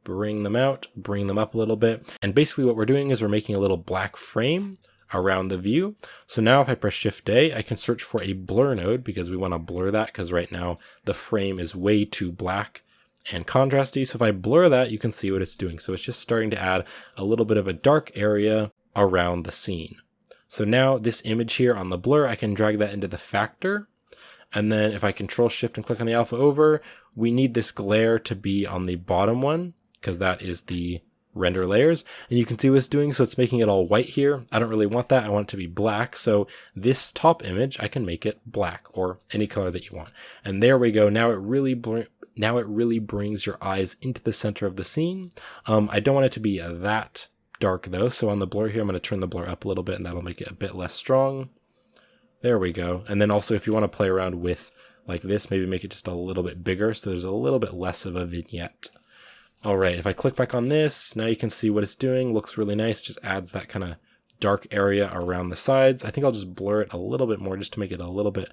bring them out, bring them up a little bit. And basically what we're doing is we're making a little black frame around the view. So now if I press Shift A, I can search for a blur node because we want to blur that because right now the frame is way too black and contrasty. So if I blur that, you can see what it's doing. So it's just starting to add a little bit of a dark area around the scene. So now this image here on the blur, I can drag that into the factor. And then if I Control Shift and click on the alpha over, we need this glare to be on the bottom one because that is the render layers. And you can see what it's doing. So it's making it all white here. I don't really want that. I want it to be black. So this top image, I can make it black or any color that you want. And there we go. Now it really brings your eyes into the center of the scene. I don't want it to be that dark though. So on the blur here, I'm going to turn the blur up a little bit and that'll make it a bit less strong. There we go. And then also if you want to play around with like this, maybe make it just a little bit bigger. So there's a little bit less of a vignette. All right, if I click back on this, now you can see what it's doing. Looks really nice. Just adds that kind of dark area around the sides. I think I'll just blur it a little bit more just to make it a little bit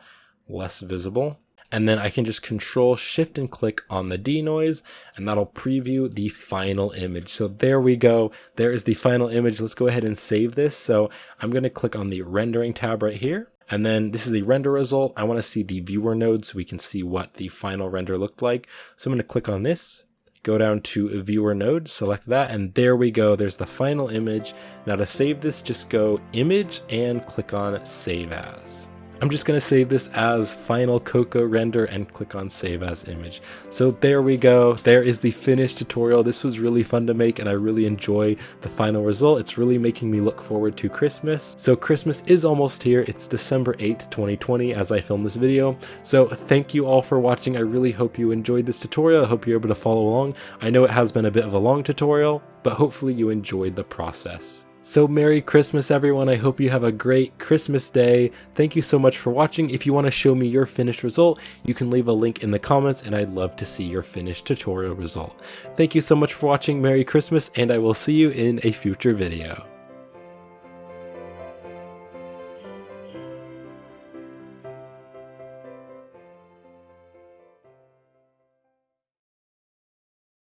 less visible. And then I can just Control Shift and click on the denoise, and that'll preview the final image. So there we go. There is the final image. Let's go ahead and save this. So I'm going to click on the rendering tab right here. And then this is the render result. I want to see the viewer node so we can see what the final render looked like. So I'm going to click on this. Go down to viewer node, select that, and there we go. There's the final image. Now to save this, just go image and click on save as. I'm just going to save this as final Cocoa render and click on save as image. So there we go. There is the finished tutorial. This was really fun to make and I really enjoy the final result. It's really making me look forward to Christmas. So Christmas is almost here. It's December 8th, 2020 as I film this video. So thank you all for watching. I really hope you enjoyed this tutorial. I hope you're able to follow along. I know it has been a bit of a long tutorial, but hopefully you enjoyed the process. So Merry Christmas everyone, I hope you have a great Christmas day. Thank you so much for watching. If you want to show me your finished result, you can leave a link in the comments and I'd love to see your finished tutorial result. Thank you so much for watching, Merry Christmas, and I will see you in a future video.